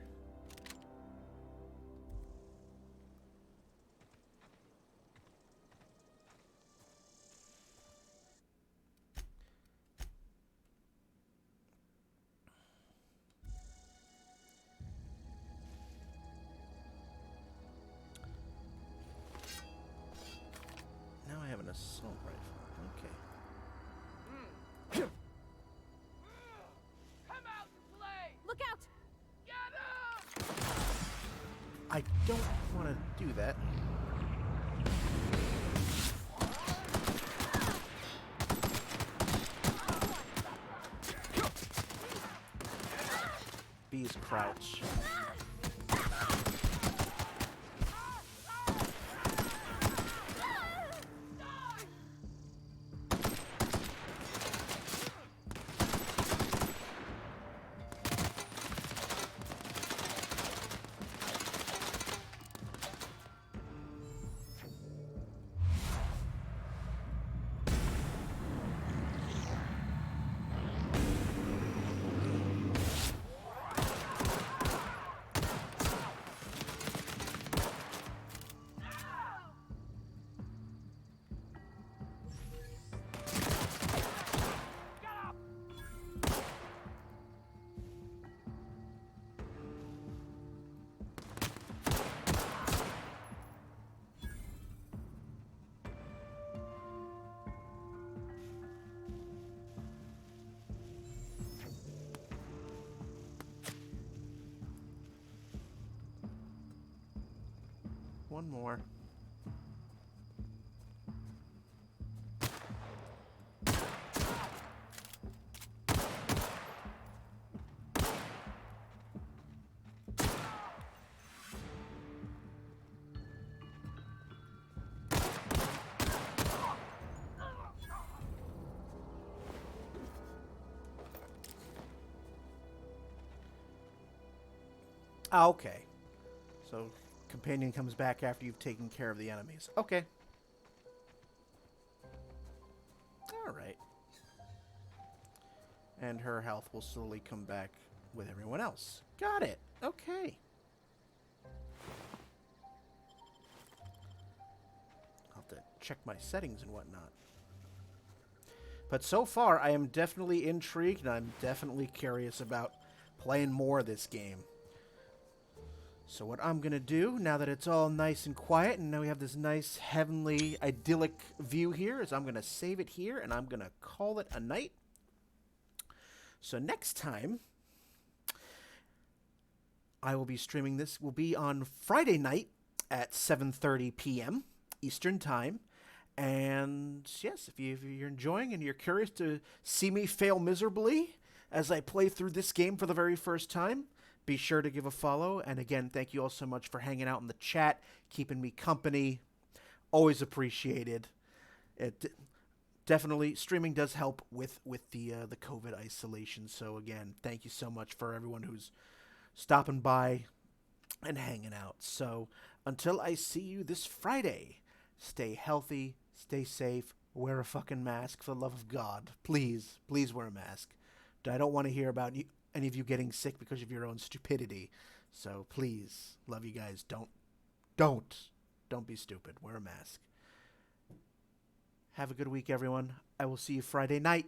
Now I have an assault rifle. Okay. Look out! I don't want to do that. Bees crouch. One more. Oh, okay. So, companion comes back after you've taken care of the enemies. Okay. Alright. And her health will slowly come back with everyone else. Got it. Okay. I'll have to check my settings and whatnot. But so far, I am definitely intrigued, and I'm definitely curious about playing more of this game. So what I'm going to do, now that it's all nice and quiet, and now we have this nice, heavenly, idyllic view here, is I'm going to save it here, and I'm going to call it a night. So next time, I will be streaming this. Will be on Friday night at 7:30 p.m. Eastern Time. And yes, if you're enjoying and you're curious to see me fail miserably as I play through this game for the very first time, be sure to give a follow. And again, thank you all so much for hanging out in the chat, keeping me company. Always appreciated. It definitely, streaming does help with the COVID isolation. So again, thank you so much for everyone who's stopping by and hanging out. So until I see you this Friday, stay healthy, stay safe, wear a fucking mask for the love of God. Please, please wear a mask. I don't want to hear about any of you getting sick because of your own stupidity. So please, love you guys. Don't be stupid. Wear a mask. Have a good week, everyone. I will see you Friday night.